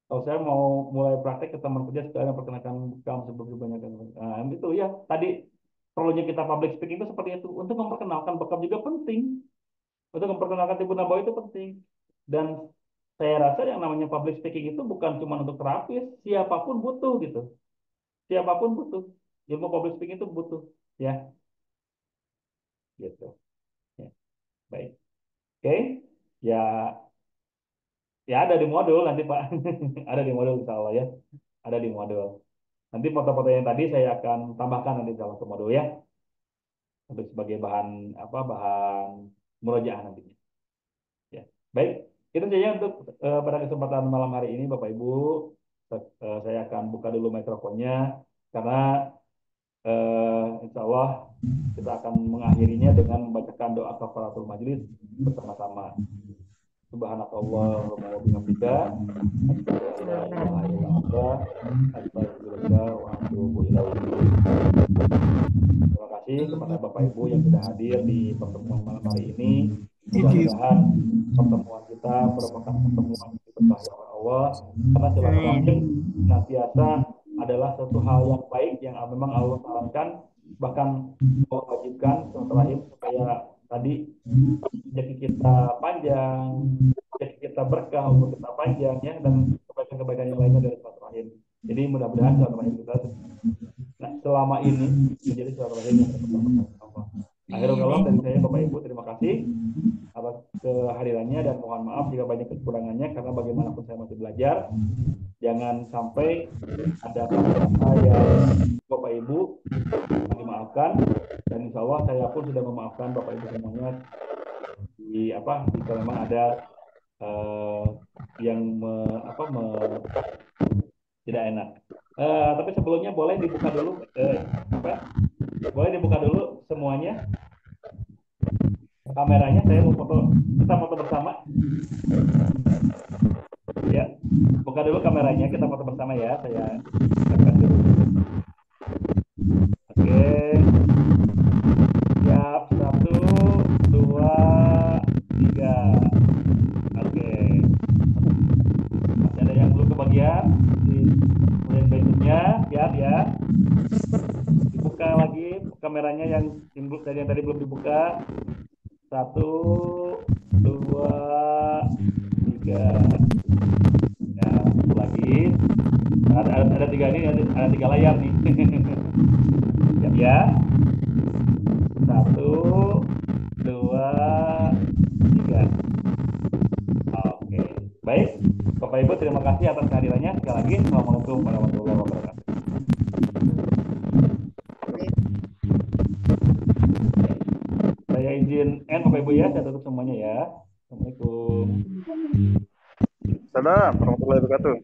Kalau saya mau mulai praktek ke teman kerja sekalian memperkenalkan kamu sebelum banyak itu ya tadi perlunya kita public speaking itu seperti itu untuk memperkenalkan bekam juga penting, untuk memperkenalkan tipu nabawi itu penting. Dan saya rasa yang namanya public speaking itu bukan cuma untuk terapis, siapapun butuh gitu, siapapun butuh ilmu public speaking itu butuh ya gitu ya. Baik, oke ya, ya ada di modul nanti Pak. Ada di modul insya Allah ya, ada di modul. Nanti foto-foto yang tadi saya akan tambahkan nanti dalam ke modul ya, untuk sebagai bahan apa bahan murojaah nantinya. Ya, baik. Itu saja untuk pada kesempatan malam hari ini, Bapak Ibu. Saya akan buka dulu mikrofonnya karena insya Allah kita akan mengakhirinya dengan membacakan doa kafaratul majelis bersama-sama. Subhanakallahumma wa bihamdika asyhadu an la ilaha illa anta astaghfiruka wa atubu ilaik. Terima kasih kepada Bapak Ibu yang sudah hadir di pertemuan malam hari ini. Mudah-mudahan pertemuan kita merupakan pertemuan yang diberkahi oleh Allah karena silaturahim senantiasa adalah suatu hal yang baik yang memang Allah sarankan, bahkan Allah wajibkan silaturahim supaya tadi rezeki kita panjang, rezeki kita berkah, umur kita panjang ya, dan kebaikan-kebaikan yang lainnya dari silaturahim. Jadi mudah-mudahan silaturahim kita selama ini menjadi silaturahim yang berkah Allah. Akhirul kalam dari saya Bapak Ibu, terima kasih atas kehadirannya dan mohon maaf jika banyak kekurangannya karena bagaimanapun saya masih belajar. Jangan sampai ada kata-kata yang Bapak Ibu dimaafkan, dan insya Allah saya pun sudah memaafkan Bapak Ibu semuanya jika memang ada eh, yang tidak enak. Tapi sebelumnya boleh dibuka dulu, apa? Boleh dibuka dulu semuanya kameranya. Saya mau foto, kita foto bersama, ya. Buka dulu kameranya, kita foto bersama ya. Saya siapkan dulu. Oke, siap. Satu, dua, tiga. Oke. Masih ada yang belum kebagian di slide berikutnya, siap ya. Dibuka lagi kameranya yang tadi belum dibuka. Satu, dua, tiga. Ya, satu lagi. Ada tiga ini, ada tiga layar nih. Siap ya. Satu, dua, tiga. Oke. Baik. Bapak Ibu, terima kasih atas kehadirannya. Sekali lagi, Assalamualaikum warahmatullahi wabarakatuh. Saya izin end Bapak Ibu ya, saya tutup semuanya ya. Assalamualaikum. Salam warahmatullahi wabarakatuh.